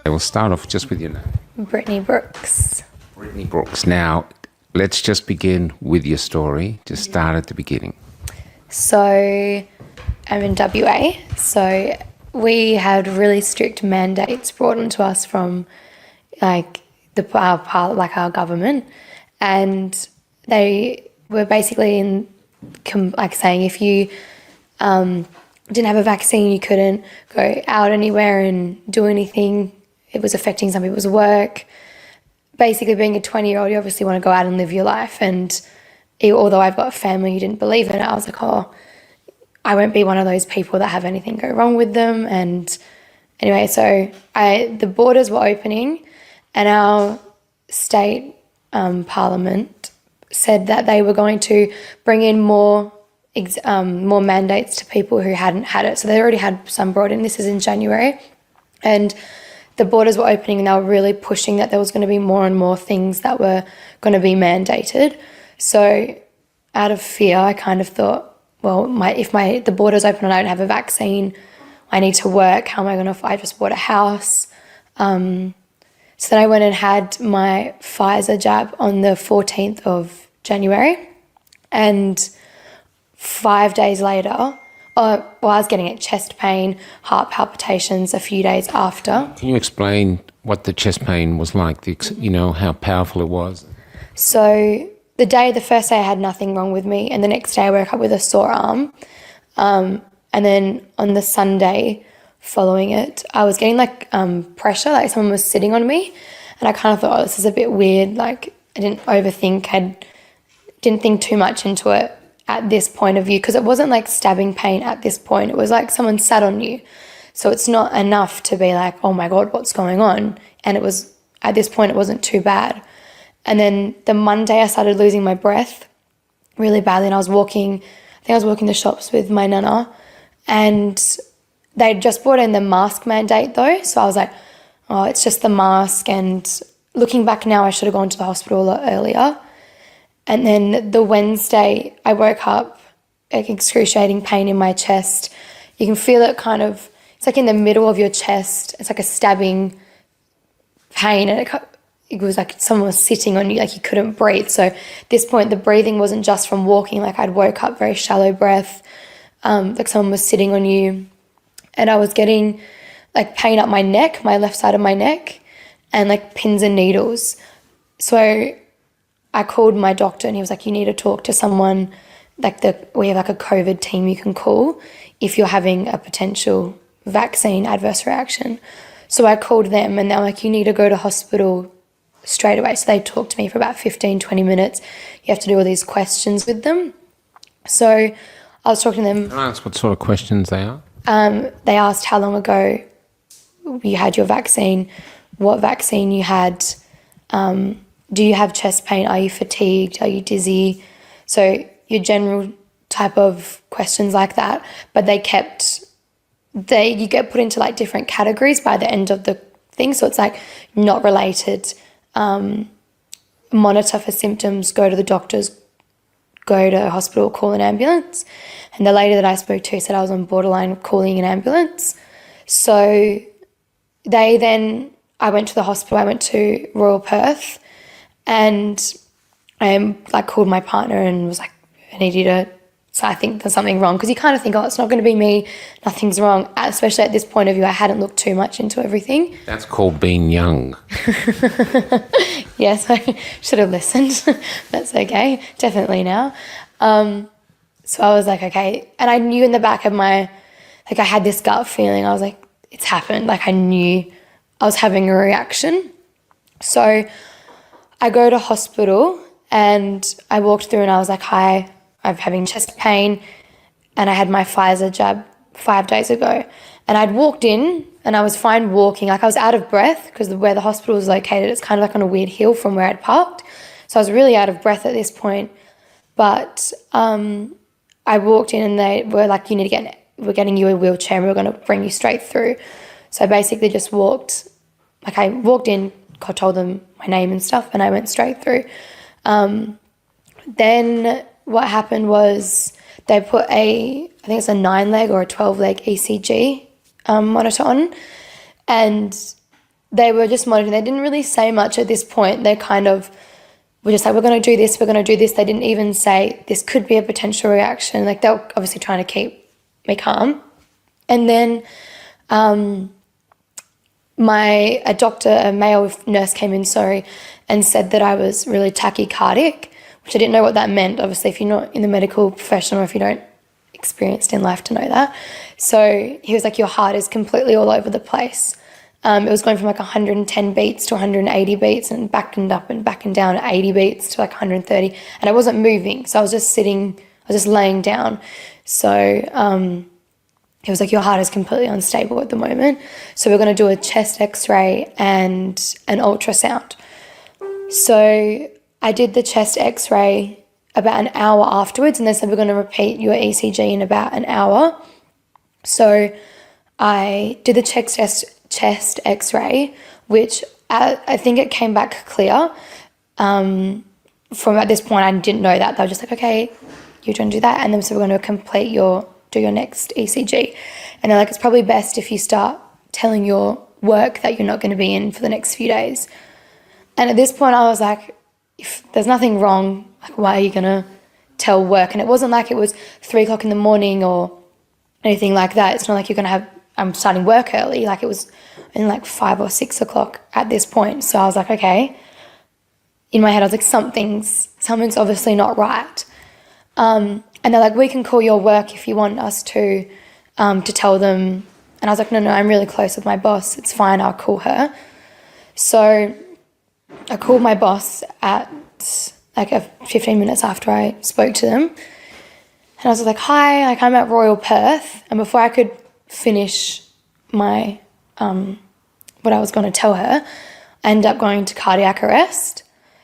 We'll start off just with your name. Brittany Brooks. Brittany Brooks. Now, let's just begin with your story. Just start at the beginning. So I'm in WA. So we had really strict mandates brought onto us from like our government, and they were basically saying if you didn't have a vaccine, you couldn't go out anywhere and do anything. It was affecting some people's work. Basically, being a 20-year-old, you obviously want to go out and live your life. And although I've got a family who didn't believe in it, I was like, oh, I won't be one of those people that have anything go wrong with them. And anyway, so the borders were opening, and our state parliament said that they were going to bring in more mandates to people who hadn't had it. So they already had some brought in. This is in January. And the borders were opening, and they were really pushing that there was going to be more and more things that were going to be mandated. So out of fear, I kind of thought, well, if the borders open and I don't have a vaccine, I need to work. How am I going to, I just bought a house. So then I went and had my Pfizer jab on the 14th of January. And 5 days later, I was getting chest pain, heart palpitations a few days after. Can you explain what the chest pain was like, how powerful it was? So the first day I had nothing wrong with me, and the next day I woke up with a sore arm. And then on the Sunday following it, I was getting pressure, like someone was sitting on me. And I kind of thought, oh, this is a bit weird. Like I didn't overthink, didn't think too much into it at this point of view, because it wasn't like stabbing pain at this point. It was like someone sat on you. So it's not enough to be like, oh my God, what's going on? And it was, at this point, it wasn't too bad. And then the Monday I started losing my breath really badly, and I think I was walking the shops with my nana, and they'd just brought in the mask mandate though. So I was like, oh, it's just the mask. And looking back now, I should have gone to the hospital a lot earlier. And then the Wednesday, I woke up, excruciating pain in my chest. You can feel it it's like in the middle of your chest. It's like a stabbing pain, and it was like someone was sitting on you, like you couldn't breathe. So at this point, the breathing wasn't just from walking. Like I'd woke up very shallow breath, like someone was sitting on you. And I was getting like pain up my neck, my left side of my neck, and like pins and needles. So I called my doctor, and he was like, you need to talk to someone, we have like a COVID team you can call if you're having a potential vaccine adverse reaction. So I called them, and they're like, you need to go to hospital straight away. So they talked to me for about 15, 20 minutes. You have to do all these questions with them. So I was talking to them. Can I ask what sort of questions they are? They asked how long ago you had your vaccine, what vaccine you had, do you have chest pain? Are you fatigued? Are you dizzy? So your general type of questions like that. But you get put into like different categories by the end of the thing. So it's like not related, monitor for symptoms, go to the doctors, go to hospital, call an ambulance. And the lady that I spoke to said I was on borderline calling an ambulance. So I went to the hospital, I went to Royal Perth, and I called my partner and was like, I need you to, so I think there's something wrong, because you kind of think, oh, it's not going to be me, nothing's wrong, especially at this point of view. I hadn't looked too much into everything. That's called being young. Yes, I should have listened. That's okay, definitely now. So I was like, okay. And I knew in the back of my, like I had this gut feeling. I was like, it's happened. Like I knew I was having a reaction. So I go to hospital and I walked through and I was like, hi, I'm having chest pain. And I had my Pfizer jab 5 days ago. And I'd walked in and I was fine walking. Like I was out of breath because where the hospital was located, it's kind of like on a weird hill from where I'd parked. So I was really out of breath at this point. But I walked in and they were like, we're getting you a wheelchair and we're going to bring you straight through. So I basically just walked, like I walked in, told them my name and stuff, and I went straight through. Then what happened was they put I think it's a 9-leg or a 12-leg ECG monitor on, and they were just monitoring. They didn't really say much at this point. They kind of were just like, we're going to do this, we're going to do this. They didn't even say this could be a potential reaction. Like they were obviously trying to keep me calm. And then a male nurse came in, and said that I was really tachycardic, which I didn't know what that meant, obviously, if you're not in the medical profession or if you don't experienced in life to know that. So he was like, your heart is completely all over the place. It was going from like 110 beats to 180 beats and back and up and back and down, 80 beats to like 130. And I wasn't moving, so I was just laying down. So he was like, your heart is completely unstable at the moment. So we're going to do a chest x-ray and an ultrasound. So I did the chest x-ray about an hour afterwards, and they said we're going to repeat your ECG in about an hour. So I did the chest x-ray, which I think it came back clear. From at this point, I didn't know that. They were just like, okay, you're going to do that. And then so we're going to do your next ECG. And they're like, it's probably best if you start telling your work that you're not going to be in for the next few days. And at this point I was like, if there's nothing wrong, like why are you going to tell work? And it wasn't like it was 3 o'clock in the morning or anything like that. It's not like I'm starting work early. Like it was in like 5 or 6 o'clock at this point. So I was like, okay. In my head I was like, something's obviously not right. And they're like, we can call your work if you want us to tell them. And I was like, no, I'm really close with my boss. It's fine, I'll call her. So I called my boss at like 15 minutes after I spoke to them. And I was like, hi, like I'm at Royal Perth. And before I could finish my, what I was going to tell her, I ended up going to cardiac arrest.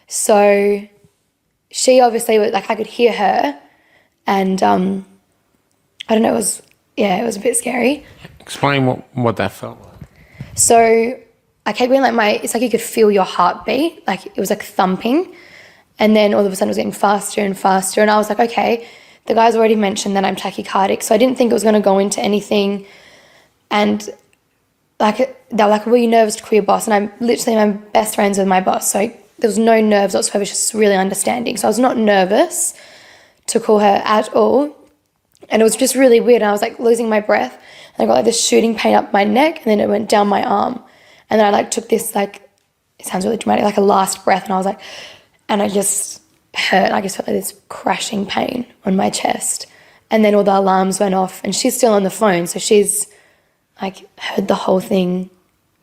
So she obviously, like I could hear her. And I don't know, it was a bit scary. Explain what that felt like. So I kept being like it's like you could feel your heartbeat, like it was like thumping. And then all of a sudden it was getting faster and faster. And I was like, okay, the guy's already mentioned that I'm tachycardic. So I didn't think it was going to go into anything. And like they were like, were you nervous to call your boss? And I'm best friends with my boss. So there was no nerves whatsoever, just really understanding. So I was not nervous to call her at all. And it was just really weird. And I was like losing my breath. And I got like this shooting pain up my neck, and then it went down my arm. And then I like took this, like, it sounds really dramatic, like a last breath. And I was like, and I just hurt. I just felt like this crashing pain on my chest. And then all the alarms went off, and she's still on the phone. So she's like heard the whole thing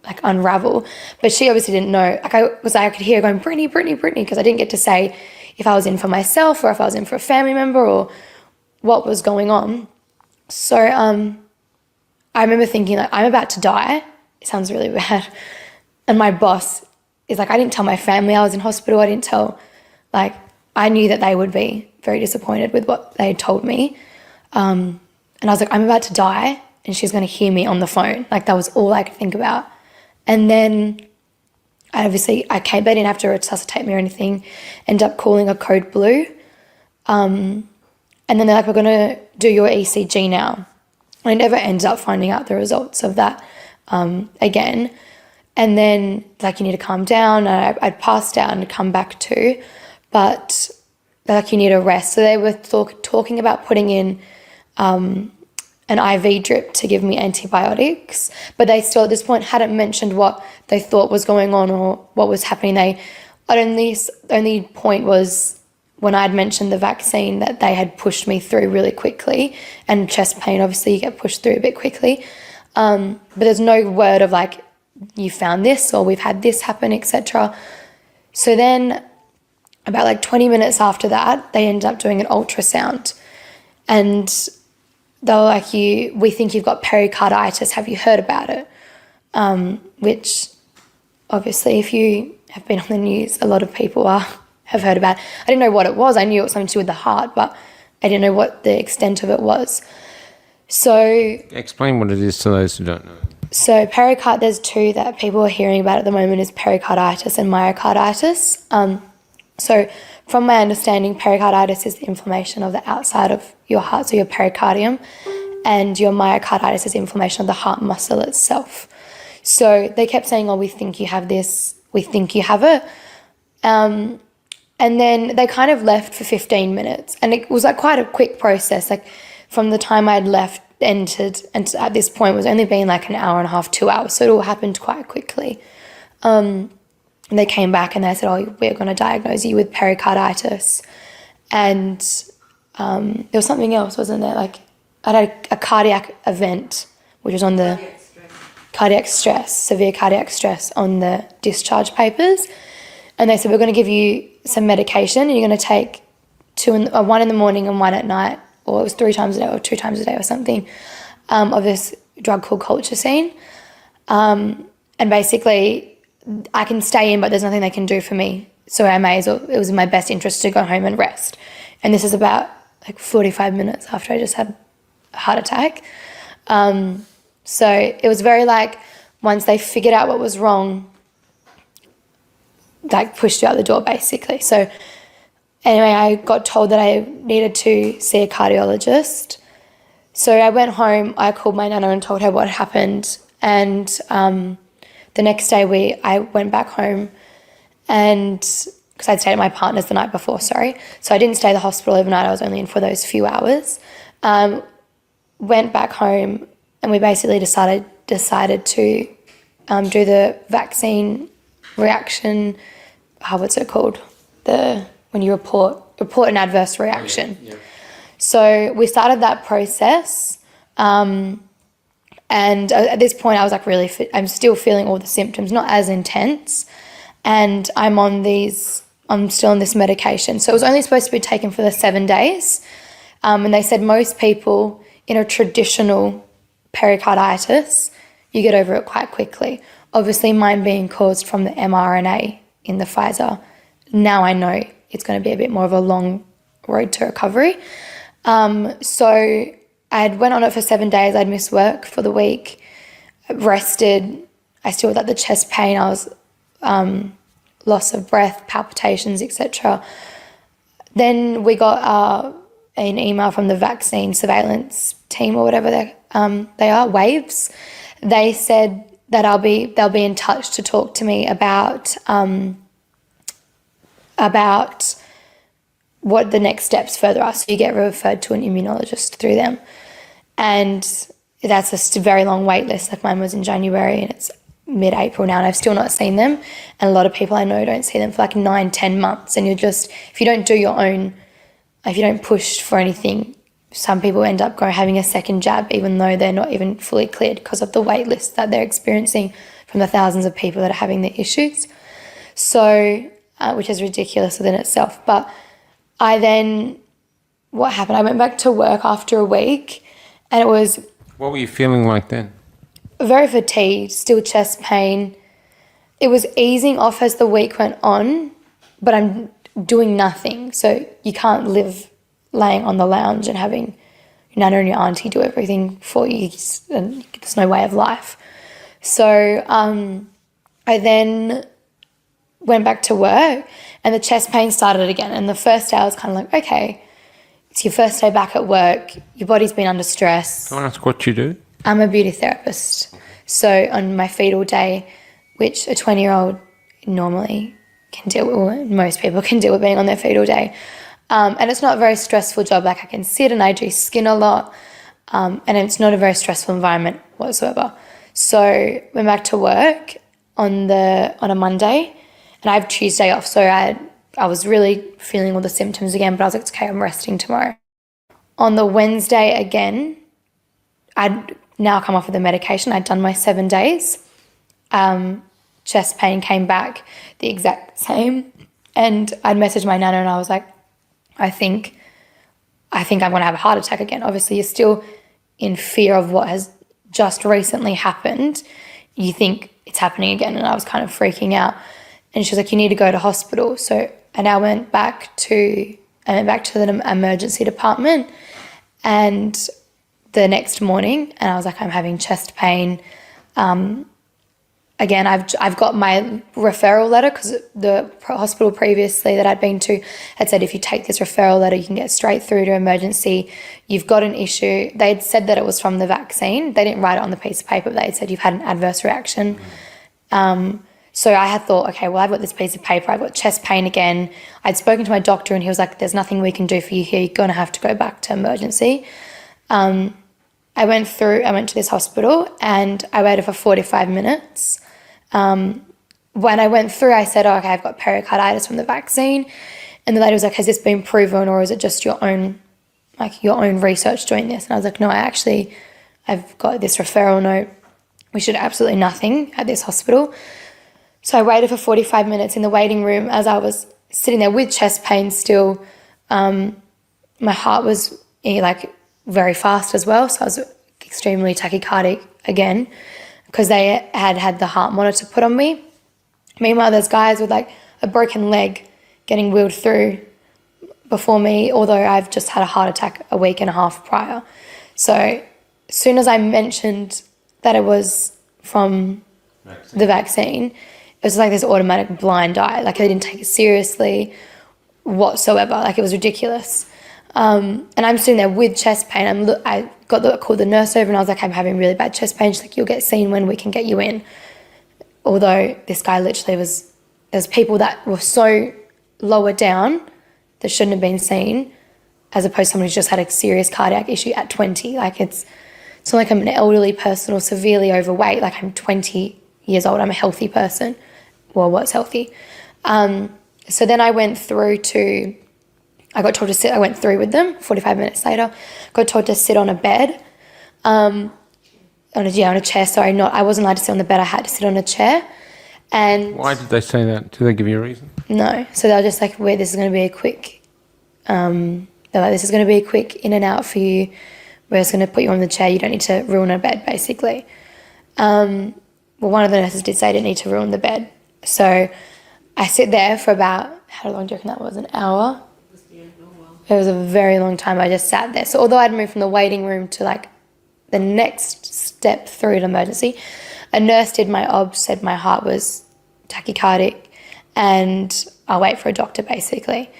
like unravel. But she obviously didn't know. Like I could hear her going, Brittany, Brittany, Brittany, because I didn't get to say if I was in for myself or if I was in for a family member or what was going on. So I remember thinking, like, I'm about to die. It sounds really bad. And my boss is like, I didn't tell my family I was in hospital. I didn't tell, like, I knew that they would be very disappointed with what they had told me. And I was like, I'm about to die and she's going to hear me on the phone. Like, that was all I could think about. And then they didn't have to resuscitate me or anything. Ended up calling a code blue. And then they're like, we're going to do your ECG now. And I never ended up finding out the results of that again. And then, like, you need to calm down. And I'd passed out and come back to. But they're like, you need a rest. So they were talking about putting in an IV drip to give me antibiotics. But they still, at this point, hadn't mentioned what they thought was going on or what was happening. The only point was when I'd mentioned the vaccine, that they had pushed me through really quickly, and chest pain, obviously you get pushed through a bit quickly. But there's no word of like, you found this or we've had this happen, etc. So then about like 20 minutes after that, they ended up doing an ultrasound, and they were like, we think you've got pericarditis. Have you heard about it? Which obviously, if you have been on the news, a lot of people have heard about it. I didn't know what it was. I knew it was something to do with the heart, but I didn't know what the extent of it was. So Explain what it is to those who don't know. So there's two that people are hearing about at the moment, is pericarditis and myocarditis. So from my understanding, pericarditis is the inflammation of the outside of your heart, so your pericardium, and your myocarditis is inflammation of the heart muscle itself. So they kept saying, we think you have this, we think you have it. And then they kind of left for 15 minutes, and it was like quite a quick process. Like from the time I'd left, entered, and at this point it was only been like an hour and a half, 2 hours. So it all happened quite quickly. And they came back and they said, we're going to diagnose you with pericarditis. And there was something else, wasn't there? Like I had a cardiac event, which was on the cardiac stress, severe cardiac stress on the discharge papers. And they said, we're going to give you some medication, and you're going to take one in the morning and one at night, or it was 3 times a day or 2 times a day or something, of this drug called colchicine. And basically I can stay in, but there's nothing they can do for me. So it was in my best interest to go home and rest. And this is about like 45 minutes after I just had a heart attack. So it was very like, once they figured out what was wrong, like pushed you out the door basically. So anyway, I got told that I needed to see a cardiologist. So I went home, I called my nana and told her what happened. And the next day I went back home, and because I'd stayed at my partner's the night before, sorry. So I didn't stay at the hospital overnight, I was only in for those few hours. Went back home, and we basically decided to do the vaccine reaction, what's it called? When you report an adverse reaction. Yeah. So we started that process, and at this point I was like really fit. I'm still feeling all the symptoms, not as intense, and I'm still on this medication. So it was only supposed to be taken for the 7 days, and they said most people in a traditional pericarditis, you get over it quite quickly. Obviously mine being caused from the mRNA in the Pfizer, now I know it's going to be a bit more of a long road to recovery. So I went on it for 7 days. I'd missed work for the week, rested. I still had the chest pain. I was loss of breath, palpitations, etc. Then we got an email from the vaccine surveillance team, or whatever they are, Waves. They said that they'll be in touch to talk to me about what the next steps further are. So you get referred to an immunologist through them. And that's a very long wait list. Like mine was in January and it's mid-April now, and I've still not seen them. And a lot of people I know don't see them for like 9-10 months. And if you don't do your own, if you don't push for anything, some people end up having a second jab even though they're not even fully cleared because of the wait list that they're experiencing from the thousands of people that are having the issues. So, which is ridiculous within itself. But what happened? I went back to work after a week, and it was... What were you feeling like then? Very fatigued, still chest pain. It was easing off as the week went on, but I'm doing nothing. So you can't live laying on the lounge and having your nana and your auntie do everything for you. There's no way of life. So I then went back to work, and the chest pain started again. And the first day I was kind of like, okay, it's your first day back at work. Your body's been under stress. Can I ask what you do? I'm a beauty therapist. So on my fetal day, which a 20-year-old normally can deal with, most people can deal with being on their fetal day. And it's not a very stressful job. Like I can sit and I do skin a lot, and it's not a very stressful environment whatsoever. So went back to work on a Monday, and I have Tuesday off. So I had I was really feeling all the symptoms again, but I was like, it's okay, I'm resting tomorrow. On the Wednesday again, I'd now come off of the medication. I'd done my 7 days. Chest pain came back the exact same. And I'd messaged my nana and I was like, I think I'm going to have a heart attack again. Obviously, you're still in fear of what has just recently happened. You think it's happening again. And I was kind of freaking out. And she was like, you need to go to hospital. So I now went back to the emergency department, and the next morning, and I was like, I'm having chest pain. Again, I've got my referral letter because the hospital previously that I'd been to had said if you take this referral letter, you can get straight through to emergency. You've got an issue. They'd said that it was from the vaccine. They didn't write it on the piece of paper, but they'd said you've had an adverse reaction. So I had thought, okay, well, I've got this piece of paper. I've got chest pain again. I'd spoken to my doctor and he was like, there's nothing we can do for you here. You're going to have to go back to emergency. I went to this hospital and I waited for 45 minutes. When I went through, I said, oh, okay, I've got pericarditis from the vaccine. And the lady was like, has this been proven or is it just your own research doing this? And I was like, no, I've got this referral note. We should absolutely nothing at this hospital. So I waited for 45 minutes in the waiting room as I was sitting there with chest pain still. My heart was very fast as well. So I was extremely tachycardic again because they had the heart monitor put on me. Meanwhile, there's guys with like a broken leg getting wheeled through before me, although I've just had a heart attack a week and a half prior. So as soon as I mentioned that it was from the vaccine, it was like this automatic blind eye. Like I didn't take it seriously whatsoever. Like it was ridiculous. And I'm sitting there with chest pain. I called the nurse over and I was like, I'm having really bad chest pain. She's like, you'll get seen when we can get you in. Although this guy literally there's people that were so lower down that shouldn't have been seen, as opposed to someone who's just had a serious cardiac issue at 20. Like it's not like I'm an elderly person or severely overweight. Like I'm 20 years old. I'm a healthy person. Well, what's healthy? So then I got told to sit. I went through with them 45 minutes later. Got told to sit on a bed, on a chair. Sorry, I wasn't allowed to sit on the bed. I had to sit on a chair. And why did they say that? Did they give you a reason? No. So they were just like, this is going to be a quick, this is going to be a quick in and out for you. We're just going to put you on the chair. You don't need to ruin a bed, basically. Well, one of the nurses did say I didn't need to ruin the bed. So I sit there for about, how long do you reckon that was, an hour? It was a very long time. I just sat there. So although I'd moved from the waiting room to like the next step through to emergency, a nurse did my obs, said my heart was tachycardic and I'll wait for a doctor basically.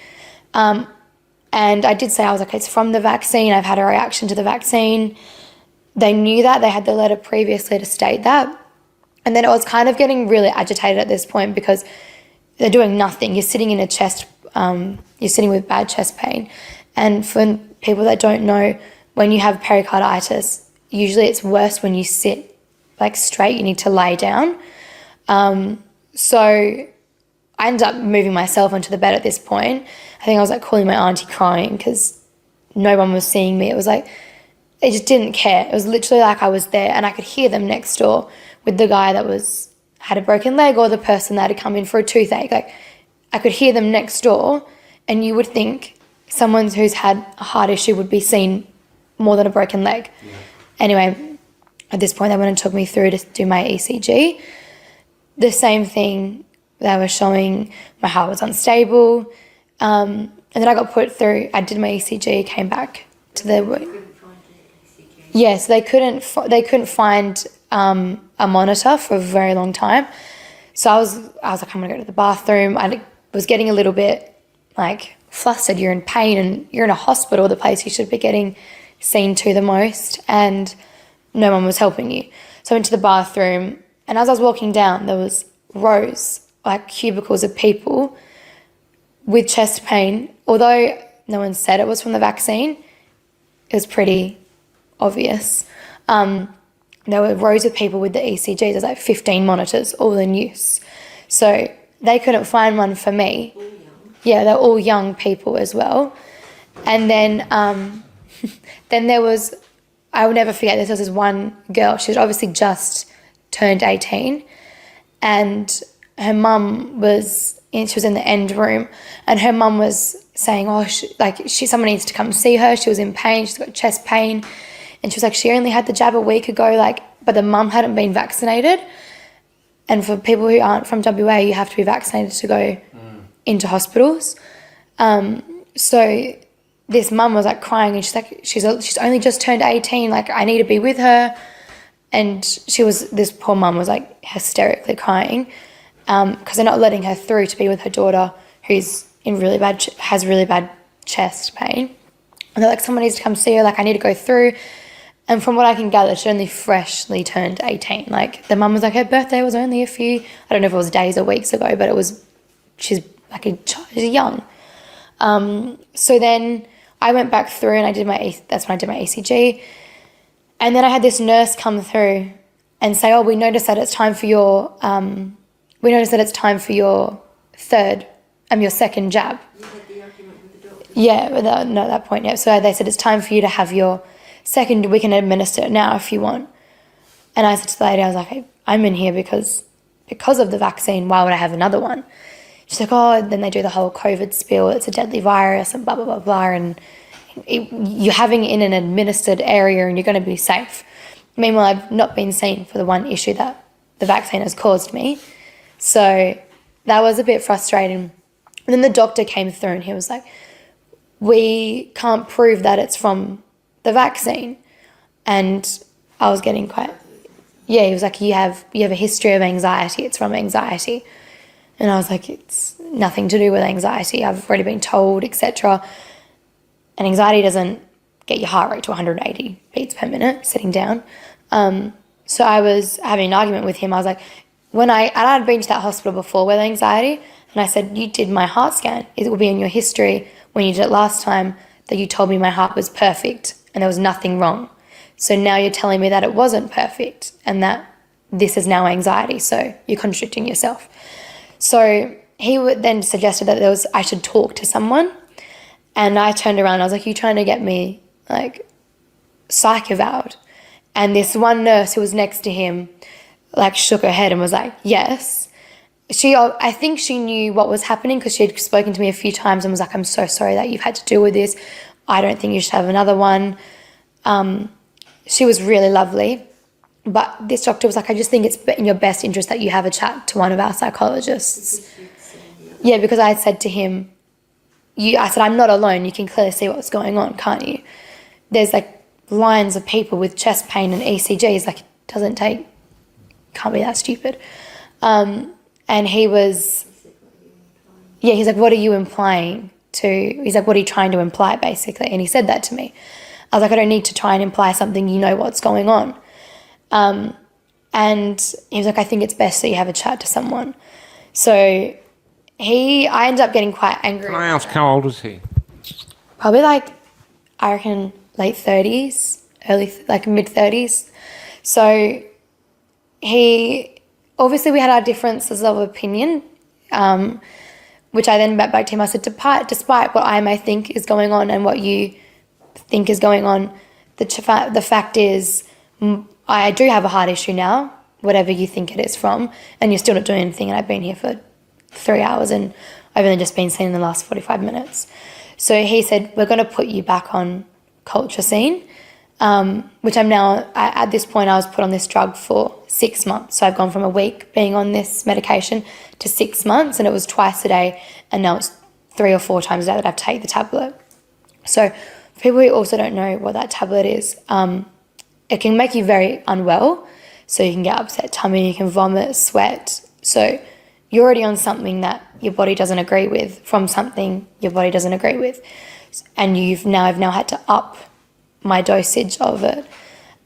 And I did say, I was like, it's from the vaccine. I've had a reaction to the vaccine. They knew that. They had the letter previously to state that. And then I was kind of getting really agitated at this point because they're doing nothing. You're sitting in you're sitting with bad chest pain. And for people that don't know, when you have pericarditis, usually it's worse when you sit like straight. You need to lay down. So I ended up moving myself onto the bed at this point. I think I was like calling my auntie crying because no one was seeing me. It was like, they just didn't care. It was literally like I was there and I could hear them next door with the guy that had a broken leg or the person that had come in for a toothache. Like I could hear them next door, and you would think someone who's had a heart issue would be seen more than a broken leg. Yeah. Anyway, at this point they went and took me through to do my ECG. The same thing, they were showing my heart was unstable. And then I got put through, I did my ECG, came back to the... Yes, they couldn't find a monitor for a very long time. So I was like, I'm gonna go to the bathroom. I was getting a little bit like flustered. You're in pain and you're in a hospital, the place you should be getting seen to the most, and no one was helping you. So I went to the bathroom, and as I was walking down, there was rows, like cubicles of people with chest pain. Although no one said it was from the vaccine, it was pretty obvious. There were rows of people with the ECGs. There's like 15 monitors all in use. So they couldn't find one for me. Yeah, they're all young people as well. And then then there was, I will never forget this, there was this one girl, she'd obviously just turned 18, and her mum she was in the end room, and her mum was saying, someone needs to come see her, she was in pain, she's got chest pain, and she was like, she only had the jab a week ago, but the mum hadn't been vaccinated, and for people who aren't from WA, you have to be vaccinated to go into hospitals. So this mum was like crying, and she's like, she's only just turned 18, like I need to be with her. And this poor mum was like hysterically crying because they're not letting her through to be with her daughter who's has really bad chest pain. And they're like, someone needs to come see her, like I need to go through. And from what I can gather, she only freshly turned 18. Like the mum was like, her birthday was only I don't know if it was days or weeks ago, but she's like she's young. So then I went back through and that's when I did my ECG. And then I had this nurse come through and say, we noticed that it's time for your your second jab. You had the argument with the doctor? Yeah, at that point, yeah. So they said, it's time for you to have your second, we can administer it now if you want. And I said to the lady, I was like, I'm in here because of the vaccine, why would I have another one? She's like, then they do the whole COVID spiel, it's a deadly virus and blah, blah, blah, blah, and you're having it in an administered area and you're going to be safe. Meanwhile, I've not been seen for the one issue that the vaccine has caused me. So that was a bit frustrating. And then the doctor came through and he was like, we can't prove that it's from the vaccine. And I was getting he was like, you have a history of anxiety, it's from anxiety. And I was like, it's nothing to do with anxiety, I've already been told, etc. And anxiety doesn't get your heart rate to 180 beats per minute sitting down. So I was having an argument with him. I was like, I'd been to that hospital before with anxiety, and I said, you did my heart scan. It will be in your history when you did it last time that you told me my heart was perfect and there was nothing wrong. So now you're telling me that it wasn't perfect and that this is now anxiety. So you're contradicting yourself. So he then suggested that I should talk to someone. And I turned around and I was like, you trying to get me, like, psych evaled? And this one nurse who was next to him, like, shook her head and was like, yes. I think she knew what was happening because she had spoken to me a few times and was like, I'm so sorry that you've had to deal with this. I don't think you should have another one. She was really lovely. But this doctor was like, I just think it's in your best interest that you have a chat to one of our psychologists. Yeah, because I had said to him, I said, I'm not alone. You can clearly see what's going on, can't you? There's like lines of people with chest pain and ECGs. Like, it can't be that stupid. And he was, he's like, what are you implying to? He's like, what are you trying to imply, basically? And he said that to me. I was like, I don't need to try and imply something. You know what's going on. And he was like, I think it's best that you have a chat to someone. So I ended up getting quite angry. Can I ask how old was he? Probably I reckon late 30s, mid 30s. So obviously we had our differences of opinion, which I then went back to him. I said, despite what I may think is going on and what you think is going on, the fact is I do have a heart issue now, whatever you think it is from, and you're still not doing anything, and I've been here for 3 hours and I've only just been seen in the last 45 minutes. So he said, we're going to put you back on culture scene, which I'm now, at this point I was put on this drug for 6 months. So I've gone from a week being on this medication to 6 months, and it was twice a day, and now it's 3 or 4 times a day that I have to take the tablet. So for people who also don't know what that tablet is, it can make you very unwell. So you can get upset tummy, you can vomit, sweat. So you're already on something that your body doesn't agree with, from something your body doesn't agree with. And I've now had to up my dosage of it.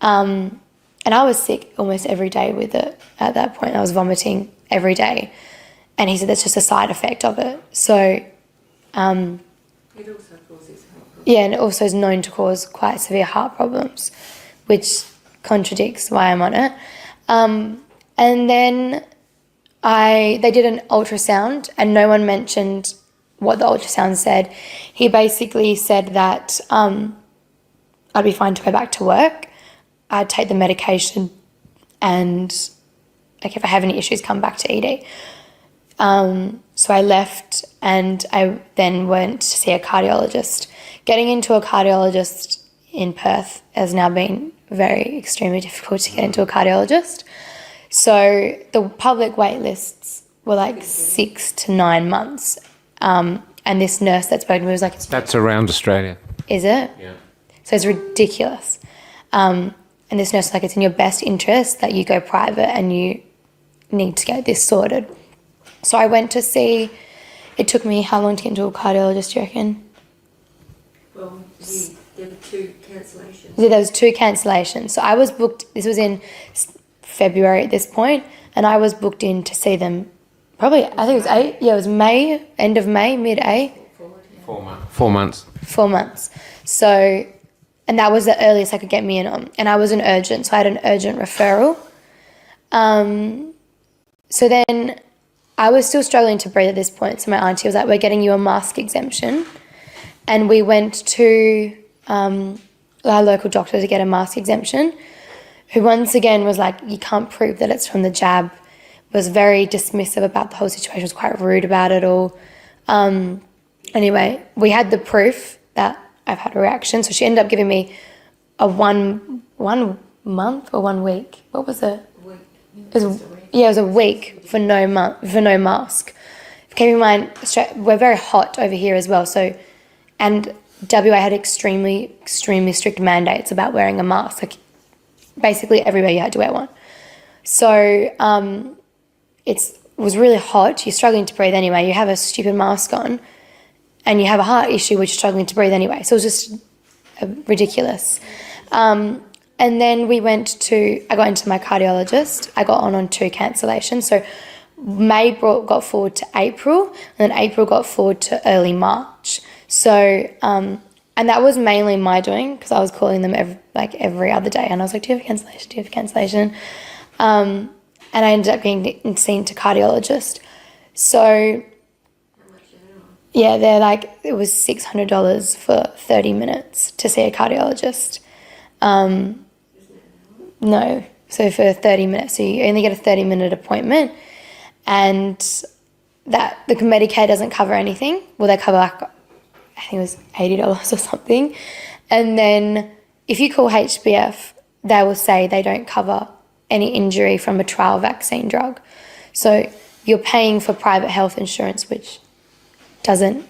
And I was sick almost every day with it at that point. I was vomiting every day. And he said that's just a side effect of it. So it also causes heart problems. Yeah, and it also is known to cause quite severe heart problems, which contradicts why I'm on it. And then they did an ultrasound, and no one mentioned what the ultrasound said. He basically said that I'd be fine to go back to work. I'd take the medication and like if I have any issues, come back to ED. So I left and I then went to see a cardiologist. Getting into a cardiologist in Perth has now been very extremely difficult to get into a cardiologist. So the public wait lists were like 6 to 9 months. And this nurse that spoke to me was like... That's around Australia. Is it? Yeah. So it's ridiculous. And this nurse was like, it's in your best interest that you go private and you need to get this sorted. So I went to see... It took me how long to get into a cardiologist, do you reckon? Well, there were 2 cancellations. Yeah, there was 2 cancellations. So I was booked... This was in February at this point, and I was booked in to see them probably, I think it was May, end of May, mid-A. 4 months. 4 months. 4 months. So, and that was the earliest I could get me in on. And I was an urgent, so I had an urgent referral. So then I was still struggling to breathe at this point. So my auntie was like, we're getting you a mask exemption. And we went to our local doctor to get a mask exemption, who once again was like, you can't prove that it's from the jab, was very dismissive about the whole situation, was quite rude about it all. Anyway, we had the proof that I've had a reaction, so she ended up giving me a one month or 1 week. What was it? It was a week for no mask. Keep in mind, we're very hot over here as well, so, and WA had extremely strict mandates about wearing a mask. Like, basically everywhere you had to wear one. So it was really hot. You're struggling to breathe anyway. You have a stupid mask on and you have a heart issue which you're struggling to breathe anyway. So it was just ridiculous. And then I got into my cardiologist. I got on 2 cancellations. So May got forward to April, and then April got forward to early March. So, and that was mainly my doing because I was calling them every other day, and I was like, do you have a cancellation? Do you have a cancellation? And I ended up getting seen to cardiologist. So, yeah, they're like, it was $600 for 30 minutes to see a cardiologist. No, so for 30 minutes. So you only get a 30-minute appointment, and that the Medicare doesn't cover anything. Well, they cover like, I think it was $80 or something. And then if you call HBF, they will say they don't cover any injury from a trial vaccine drug. So you're paying for private health insurance, which doesn't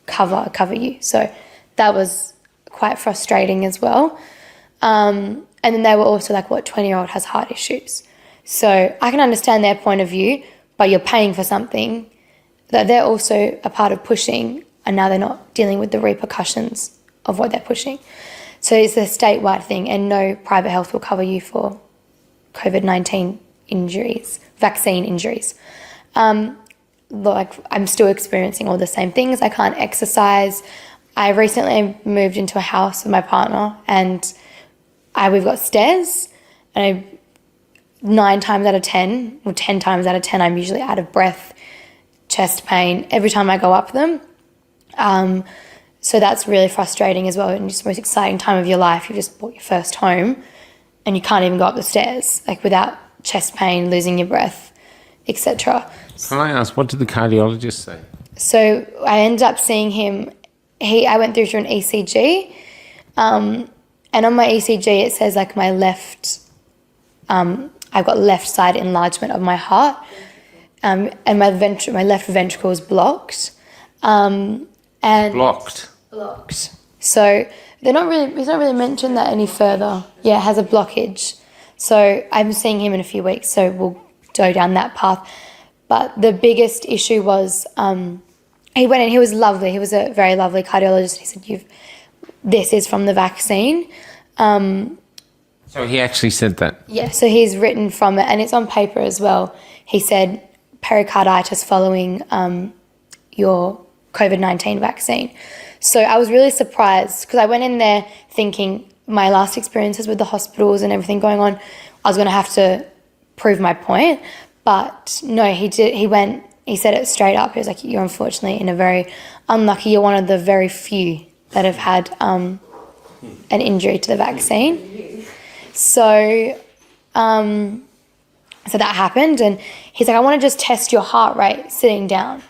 cover you. So that was quite frustrating as well. And then they were also like, what 20-year-old has heart issues? So I can understand their point of view, but you're paying for something that they're also a part of pushing, and now they're not dealing with the repercussions of what they're pushing. So it's a statewide thing, and no private health will cover you for COVID-19 injuries, vaccine injuries. Like, I'm still experiencing all the same things. I can't exercise. I recently moved into a house with my partner, and we've got stairs, and 9 times out of 10, or 10 times out of 10, I'm usually out of breath, chest pain, every time I go up them. So that's really frustrating as well, and just the most exciting time of your life. You just bought your first home, and you can't even go up the stairs, like without chest pain, losing your breath, etc. Can I ask, what did the cardiologist say? So I ended up seeing him. I went through an ECG, and on my ECG it says like my left, I've got left side enlargement of my heart, and my left ventricle is blocked. And blocked. So it's not really mentioned that any further. Yeah, it has a blockage. So I'm seeing him in a few weeks, so we'll go down that path. But the biggest issue was he went in, he was lovely. He was a very lovely cardiologist. He said, this is from the vaccine. So he actually said that? Yeah, so he's written from it, and it's on paper as well. He said pericarditis following your COVID-19 vaccine. So I was really surprised because I went in there thinking my last experiences with the hospitals and everything going on, I was going to have to prove my point. But no, he went he said it straight up. He was like, you're unfortunately you're one of the very few that have had an injury to the vaccine. So so that happened, and he's like, I want to just test your heart rate sitting down.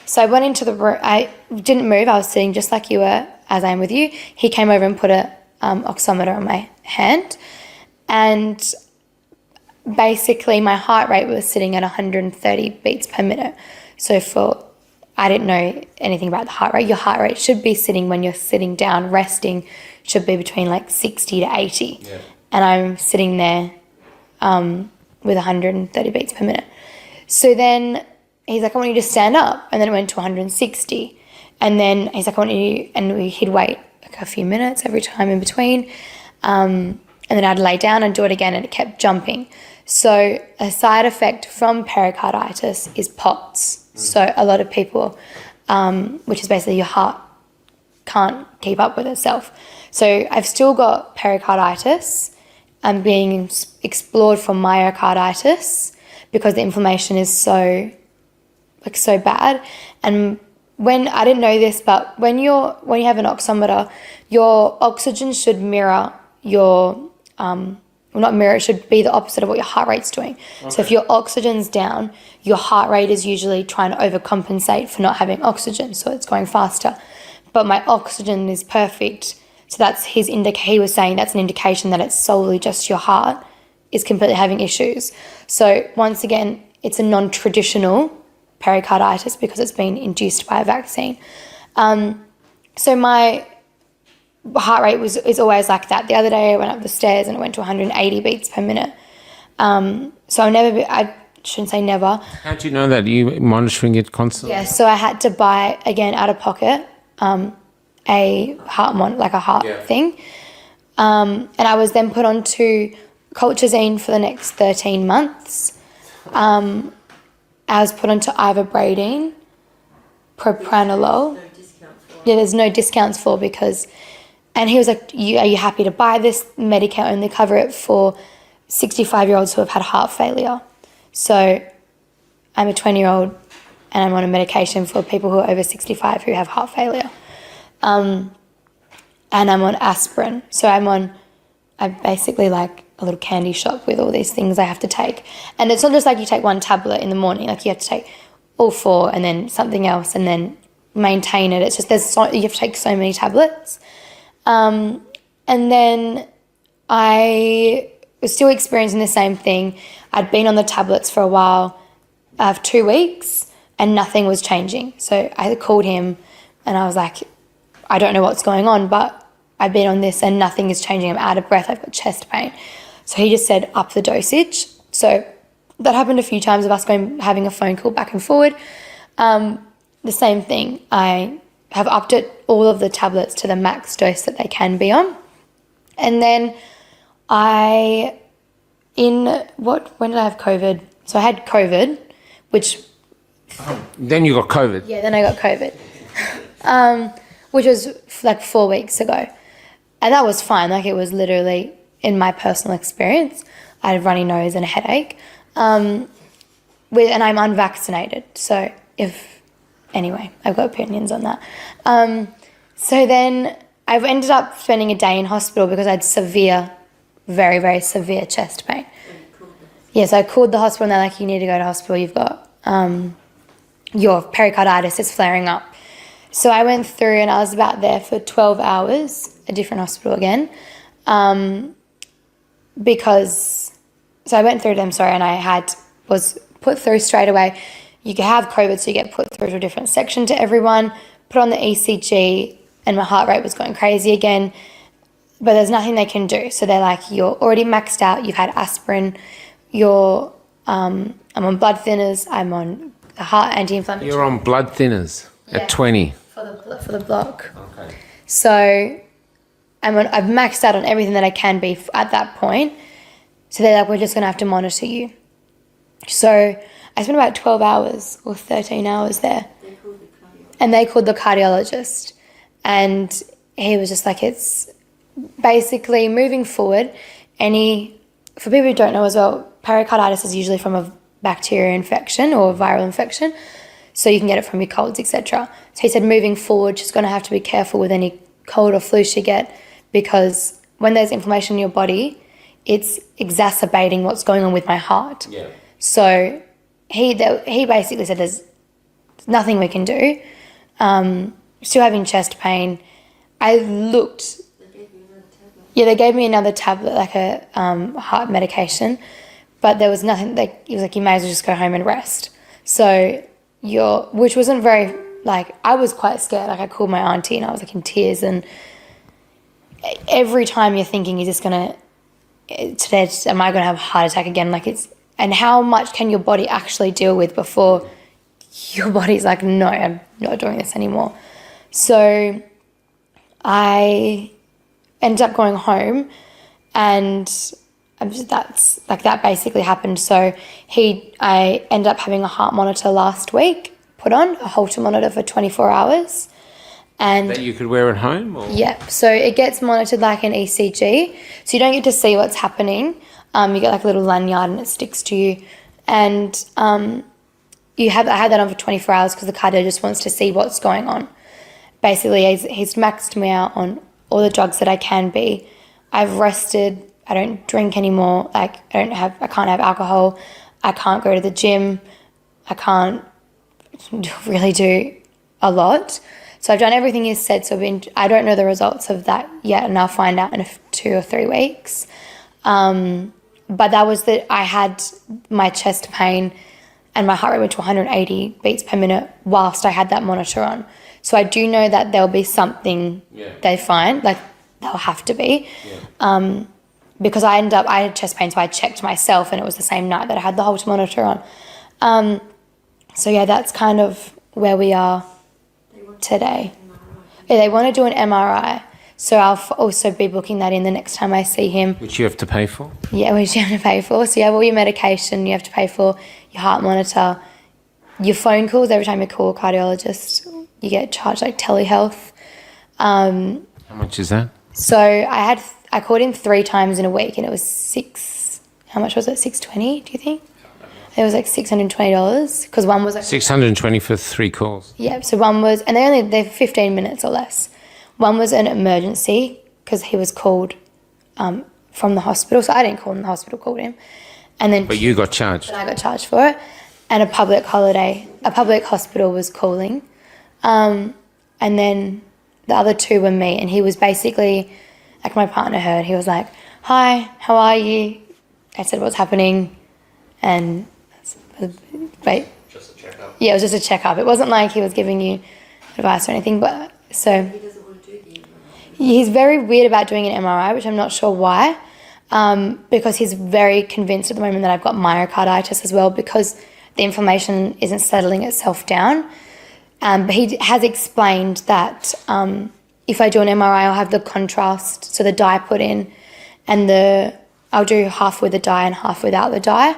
So I went into the room. I didn't move. I was sitting just like you were, as I am with you. He came over and put a oximeter on my hand, and basically my heart rate was sitting at 130 beats per minute. So I didn't know anything about the heart rate. Your heart rate should be sitting when you're sitting down, resting, should be between like 60 to 80. Yeah. And I'm sitting there with 130 beats per minute. So then he's like, I want you to stand up. And then it went to 160. And then he's like, I want you, and he'd wait like a few minutes every time in between. And then I'd lay down and do it again, and it kept jumping. So a side effect from pericarditis is POTS. So a lot of people, which is basically your heart can't keep up with itself. So I've still got pericarditis. I'm being explored for myocarditis because the inflammation is so bad. And when I didn't know this, but when you have an oximeter, your oxygen should mirror your not mirror, it should be the opposite of what your heart rate's doing. Okay. So if your oxygen's down, your heart rate is usually trying to overcompensate for not having oxygen, so it's going faster. But my oxygen is perfect. So that's he was saying that's an indication that it's solely just your heart is completely having issues. So once again, it's a non-traditional pericarditis because it's been induced by a vaccine. So my heart rate is always like that. The other day I went up the stairs and it went to 180 beats per minute. So I shouldn't say never. How do you know that? Are you monitoring it constantly? Yeah, so I had to buy, again, out of pocket, a heart thing. And I was then put onto colchicine for the next 13 months. I was put onto ivabradine, propranolol. Yeah, there's no discounts for because... And he was like, are you happy to buy this? Medicare only cover it for 65-year-olds who have had heart failure. So I'm a 20-year-old and I'm on a medication for people who are over 65 who have heart failure. And I'm on aspirin. So I'm basically like a little candy shop with all these things I have to take. And it's not just like you take one tablet in the morning. Like you have to take all four and then something else and then maintain it. It's just you have to take so many tablets. And then I was still experiencing the same thing. I'd been on the tablets for a while, 2 weeks, and nothing was changing. So I called him and I was like, I don't know what's going on, but I've been on this and nothing is changing. I'm out of breath. I've got chest pain. So he just said, up the dosage. So that happened a few times of us having a phone call back and forward. The same thing. I have upped all of the tablets to the max dose that they can be on. And then when did I have COVID? So I had COVID, which... Then you got COVID? Yeah, then I got COVID, which was like 4 weeks ago. And that was fine. Like it was literally, in my personal experience, I had a runny nose and a headache. And I'm unvaccinated. So anyway, I've got opinions on that. So then I've ended up spending a day in hospital because I had severe, very, very severe chest pain. Yes, I called the hospital and they're like, you need to go to hospital. You've got your pericarditis is flaring up. So I went through and I was about there for 12 hours, a different hospital again, so I went through them, and I was put through straight away. You can have COVID, so you get put through to a different section to everyone, put on the ECG, and my heart rate was going crazy again, but there's nothing they can do. So they're like, you're already maxed out, you've had aspirin, I'm on blood thinners, I'm on the heart anti-inflammatory. You're on blood thinners at 20? For the block. Okay. So I've maxed out on everything that I can be at that point. So they're like, we're just going to have to monitor you. So I spent about 12 hours or 13 hours there. And they called the cardiologist. And he was just like, it's basically moving forward. For people who don't know as well, pericarditis is usually from a bacterial infection or viral infection. so you can get it from your colds, etc. So he said moving forward, she's going to have to be careful with any cold or flu she get, because when there's inflammation in your body, it's exacerbating what's going on with my heart. Yeah. So he basically said there's nothing we can do. Still having chest pain. I looked. Yeah, they gave me another tablet, like a heart medication, but there was nothing. Like, it was like, you may as well just go home and rest. So which wasn't very, like, I was quite scared. Like, I called my auntie and I was like in tears, and every time you're thinking, is this gonna, today, am I gonna have a heart attack again? Like, and how much can your body actually deal with before your body's like, no, I'm not doing this anymore. So I ended up going home, and that basically happened. So I ended up having a heart monitor last week, put on a Holter monitor for 24 hours. And That you could wear at home? Or? yeah, so it gets monitored like an ECG. So you don't get to see what's happening. You get like a little lanyard and it sticks to you. And I had that on for 24 hours because the cardiologist wants to see what's going on. Basically, he's maxed me out on all the drugs that I can be. I've rested. I don't drink anymore. Like, I can't have alcohol. I can't go to the gym. I can't really do a lot. So I've done everything he said. So I don't know the results of that yet, and I'll find out in 2 or 3 weeks. But that was I had my chest pain and my heart rate went to 180 beats per minute whilst I had that monitor on. So I do know that there'll be something they find, like they'll have to be. Yeah. Because I had chest pain, so I checked myself and it was the same night that I had the Holter monitor on. So yeah, that's kind of where we are today. Yeah, they want to do an MRI. So I'll also be booking that in the next time I see him. Which you have to pay for? Yeah, which you have to pay for. So you have all your medication, you have to pay for your heart monitor, your phone calls. Every time you call a cardiologist, you get charged like telehealth. How much is that? So I called him 3 times in a week, and it was how much was it? $620, do you think? It was like $620 because one was like $620 for 3 calls. Yeah, so one was, and they're 15 minutes or less. One was an emergency because he was called from the hospital. So I didn't call him, the hospital called him. And then But you got charged. I got charged for it. And a public hospital was calling. And then the other 2 were me. And he was basically, like, my partner heard, he was like, "Hi, how are you?" I said, "What's happening?" And wait. Just a checkup. Yeah, it was just a checkup. It wasn't like he was giving you advice or anything, but so He doesn't want to do the MRI. he's very weird about doing an MRI, which I'm not sure why, because he's very convinced at the moment that I've got myocarditis as well because the inflammation isn't settling itself down. But he has explained that if I do an MRI, I'll have the contrast, so the dye put in, and I'll do half with the dye and half without the dye.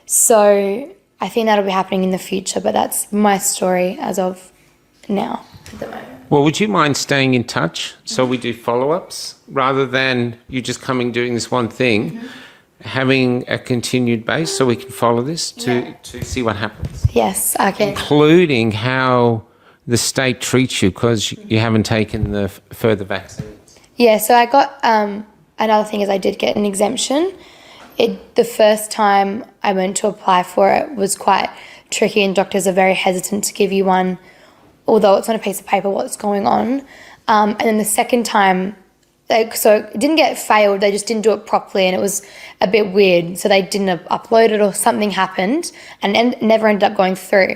So I think that'll be happening in the future, but that's my story as of now at the moment. Well, would you mind staying in touch so we do follow-ups rather than you just coming doing this one thing, having a continued base so we can follow this to see what happens? Yes, I can. Including how the state treats you because you haven't taken the further vaccines. Yeah, so I got, another thing is I did get an exemption. The first time I went to apply for it was quite tricky, and doctors are very hesitant to give you one, although it's on a piece of paper what's going on. And then the second time, so it didn't get failed, they just didn't do it properly, and it was a bit weird. So they didn't upload it or something happened and never ended up going through.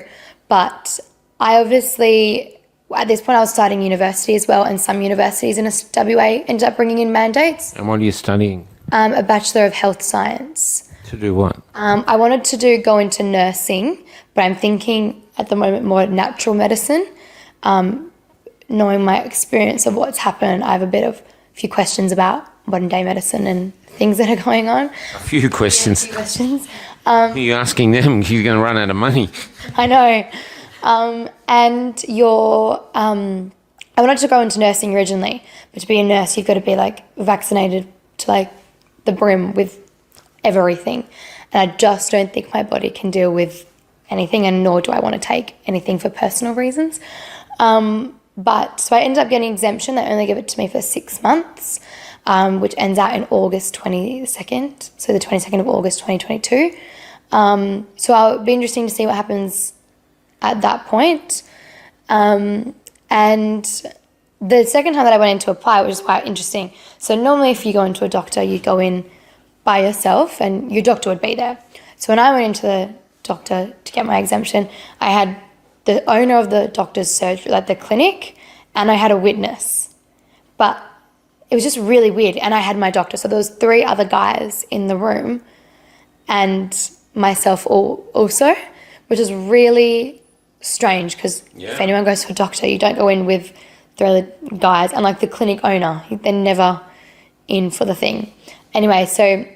But I obviously, at this point I was starting university as well, and some universities in WA ended up bringing in mandates. And what are you studying? A Bachelor of Health Science. To do what? I wanted to go into nursing, but I'm thinking at the moment more natural medicine. Knowing my experience of what's happened, I have a few questions about modern day medicine and things that are going on. A few questions. A few questions. You're asking them, you're going to run out of money. I know. I wanted to go into nursing originally, but to be a nurse, you've got to be like vaccinated to like the brim with everything. And I just don't think my body can deal with anything, and nor do I want to take anything for personal reasons. But so I ended up getting exemption. They only give it to me for 6 months, which ends out in August 22nd. So the 22nd of August 2022. So it'll be interesting to see what happens at that point. And the second time that I went in to apply, which was quite interesting. So normally if you go into a doctor, you go in by yourself and your doctor would be there. So when I went into the doctor to get my exemption, I had the owner of the doctor's surgery, like the clinic, and I had a witness. But it was just really weird. And I had my doctor. So there was 3 other guys in the room and myself also, which is really strange because if anyone goes to a doctor, you don't go in with 3 other guys. And like the clinic owner, they're never in for the thing. Anyway, so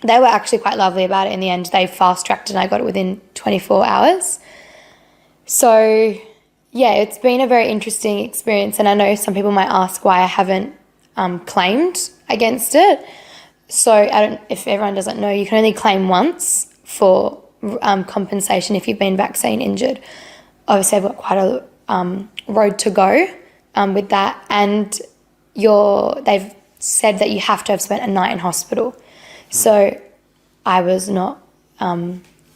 they were actually quite lovely about it in the end. They fast-tracked it and I got it within 24 hours. So, yeah, it's been a very interesting experience. And I know some people might ask why I haven't claimed against it. So if everyone doesn't know, you can only claim once for compensation if you've been vaccine injured. Obviously, I've got quite a road to go with that. And they've said that you have to have spent a night in hospital. So I was not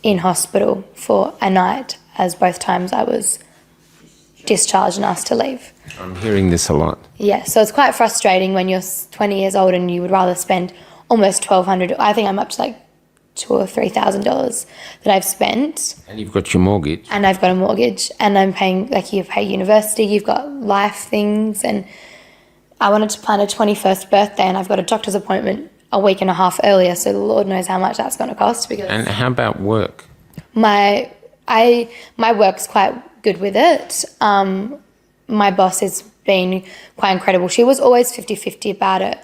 in hospital for a night, as both times I was discharged and asked to leave. I'm hearing this a lot. Yeah, so it's quite frustrating when you're 20 years old and you would rather spend almost $1,200. I think I'm up to like $2,000 or $3,000 that I've spent. And you've got your mortgage. And I've got a mortgage, and I'm paying, like, you pay university, you've got life things, and I wanted to plan a 21st birthday, and I've got a doctor's appointment a week and a half earlier, so the Lord knows how much that's going to cost. Because and how about work? My work's quite good with it. My boss has been quite incredible. She was always 50-50 about it.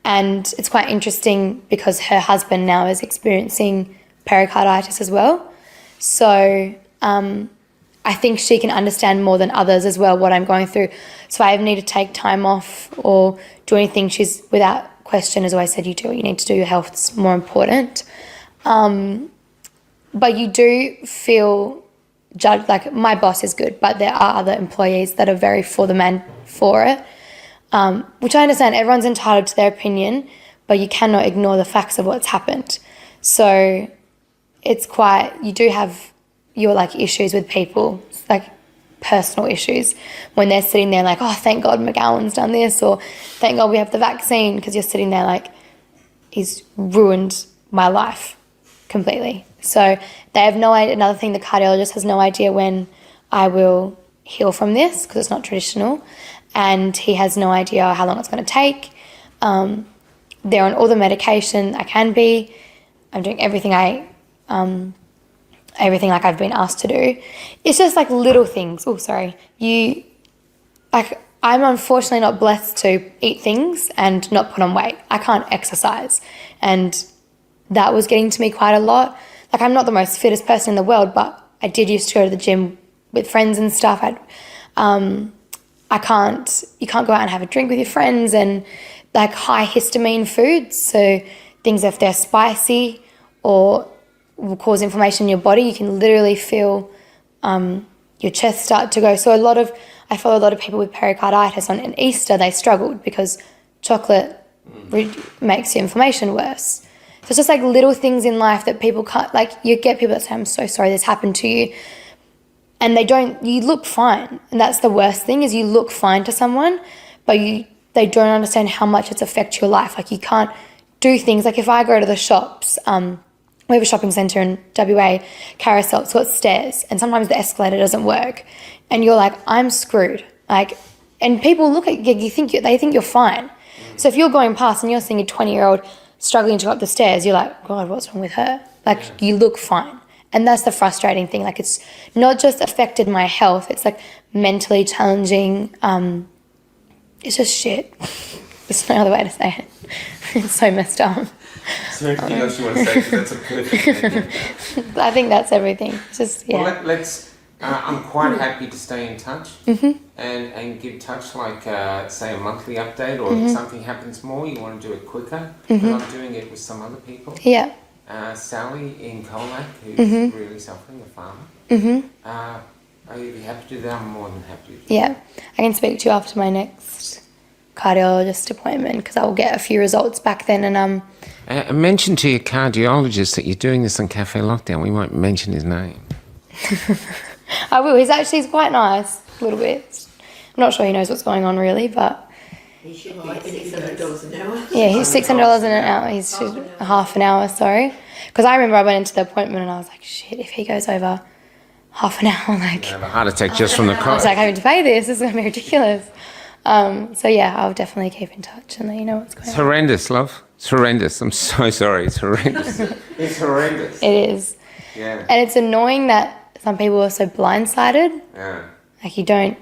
And it's quite interesting because her husband now is experiencing pericarditis as well. So I think she can understand more than others as well what I'm going through. So I need to take time off or do anything. She's, without question, has always said, you do what you need to do. Your health's more important. But you do feel judged. Like, my boss is good, but there are other employees that are very for the man for it. Which I understand, everyone's entitled to their opinion, but you cannot ignore the facts of what's happened. So it's quite, you do have your like issues with people, like personal issues, when they're sitting there like, oh, thank God McGowan's done this, or thank God we have the vaccine, because you're sitting there like, he's ruined my life completely. So they have no idea. Another thing, the cardiologist has no idea when I will heal from this because it's not traditional. And he has no idea how long it's going to take. They're on all the medication I can be. I'm doing everything everything like I've been asked to do. It's just like little things. Oh, sorry. I'm unfortunately not blessed to eat things and not put on weight. I can't exercise. And that was getting to me quite a lot. Like, I'm not the most fittest person in the world, but I did used to go to the gym with friends and stuff. You can't go out and have a drink with your friends, and like high histamine foods. So things, if they're spicy or will cause inflammation in your body, you can literally feel your chest start to go. So I follow a lot of people with pericarditis on an Easter, they struggled because chocolate makes your inflammation worse. So it's just like little things in life that people can't, like, you get people that say, I'm so sorry this happened to you. And you look fine. And that's the worst thing, is you look fine to someone, but they don't understand how much it's affects your life. Like, you can't do things. Like, if I go to the shops, we have a shopping centre in WA, Carousel, it's got stairs, and sometimes the escalator doesn't work. And you're like, I'm screwed. Like, and people look at you, they think you're fine. So if you're going past and you're seeing a 20-year-old struggling to go up the stairs, you're like, God, what's wrong with her? Like, you look fine. And that's the frustrating thing. Like, it's not just affected my health, it's like mentally challenging. It's just shit. There's no other way to say it. It's so messed up. Is there anything else you want to say? 'Cause that's a perfect ending. I think that's everything. It's just, yeah. Well, let's. I'm quite happy to stay in touch and give touch, like say a monthly update, or if something happens more, you want to do it quicker. But I'm doing it with some other people. Yeah. Sally in Colac, who's really suffering, a farmer. Are you happy to do that? I'm more than happy to do that. Yeah, I can speak to you after my next cardiologist appointment because I will get a few results back then. And Mention to your cardiologist that you're doing this on Cafe Lockdown. We won't mention his name. I will. He's quite nice, a little bit. I'm not sure he knows what's going on really, but He should be $600 an hour. yeah, he's $600 an hour. He's half an hour, sorry. Because I remember I went into the appointment and I was like, shit, if he goes over half an hour, like, Have a heart attack just from the I cough. was like, having to pay this is going to be ridiculous. So yeah, I'll definitely keep in touch and let you know what's going It's on. horrendous, love. It's horrendous. I'm so sorry. It's horrendous. It's horrendous. It is. Yeah. And it's annoying that some people are so blindsided. Yeah. Like you don't,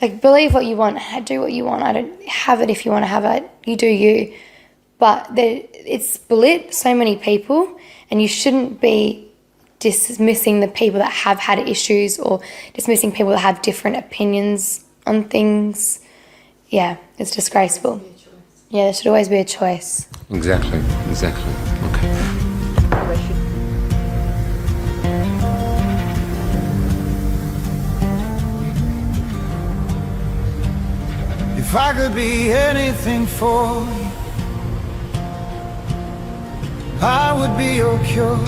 like believe what you want, do what you want. I don't have it if you want to have it. You do you. But it's split so many people and you shouldn't be dismissing the people that have had issues or dismissing people that have different opinions on things. Yeah, it's disgraceful. Yeah, there should always be a choice. Exactly. Okay. If I could be anything for you, I would be your cure.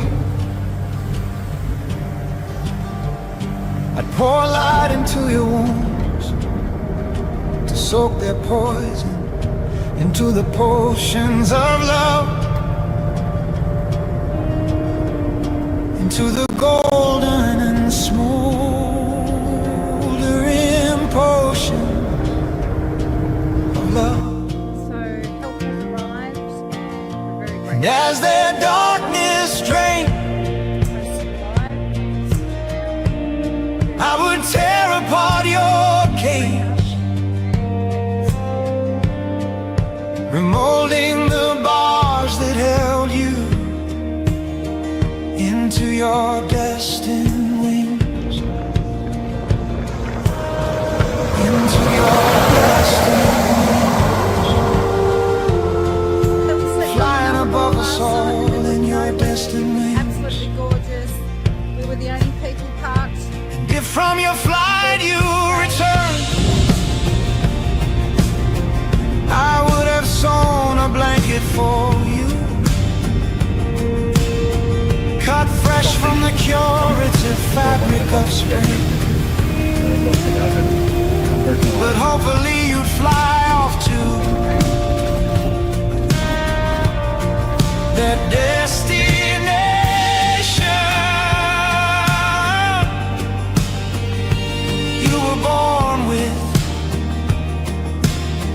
I'd pour light into your wounds to soak their poison into the potions of love, into the golden and smoldering potion of love. And as their darkness drained, I would tear apart your cage, remolding the bars that held you into your destined wings, into your destined wings, flying above us all in your destined wings. Absolutely gorgeous. We were the only people parked. If from your flight you return, I would have sewn a blanket for you, cut fresh from the curative fabric of spring. But hopefully you'd fly off to that destination you were born with,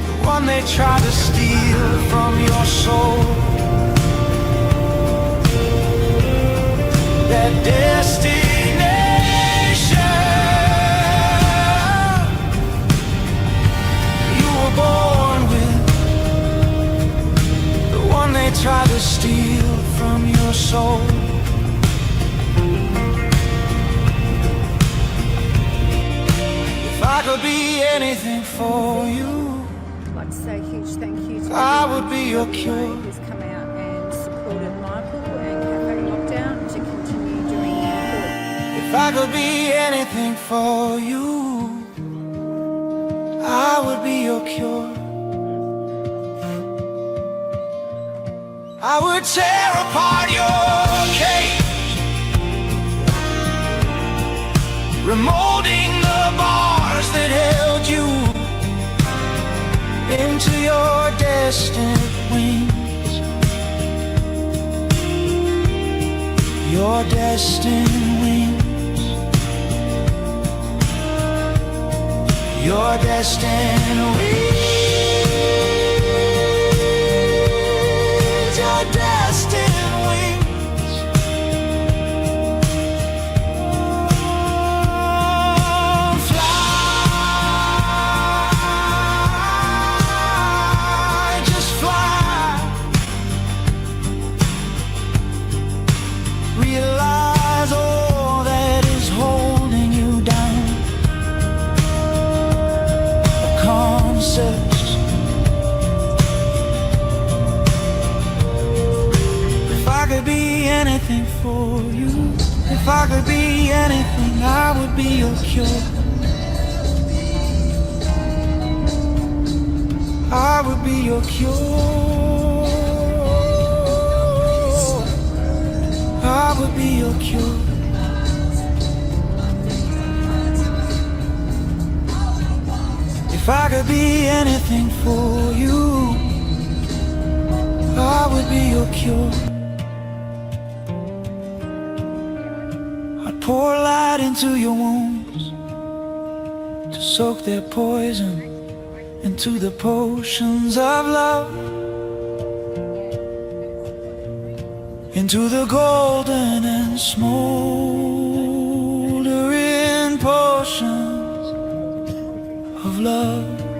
the one they try to steal from your soul. That destination you were born with, the one they try to steal from your soul. If I could be anything for you, I'd like to say a huge thank you to I would everyone be your cure. who's come out and supported Michael and Cafe Lockdown to continue doing good. If I could be anything for you, I would be your cure. I would tear apart your cage, remolding the bars that held you into your destined wings, your destined wings, your destined wings, your destined wings. Fly, just fly. Realize all that is holding you down. The concept could be anything, I would be your cure. I would be your cure. I would be your cure. If I could be anything for you, I would be your cure. I'd pour light into your wounds to soak their poison into the potions of love, into the golden and smoldering potions of love.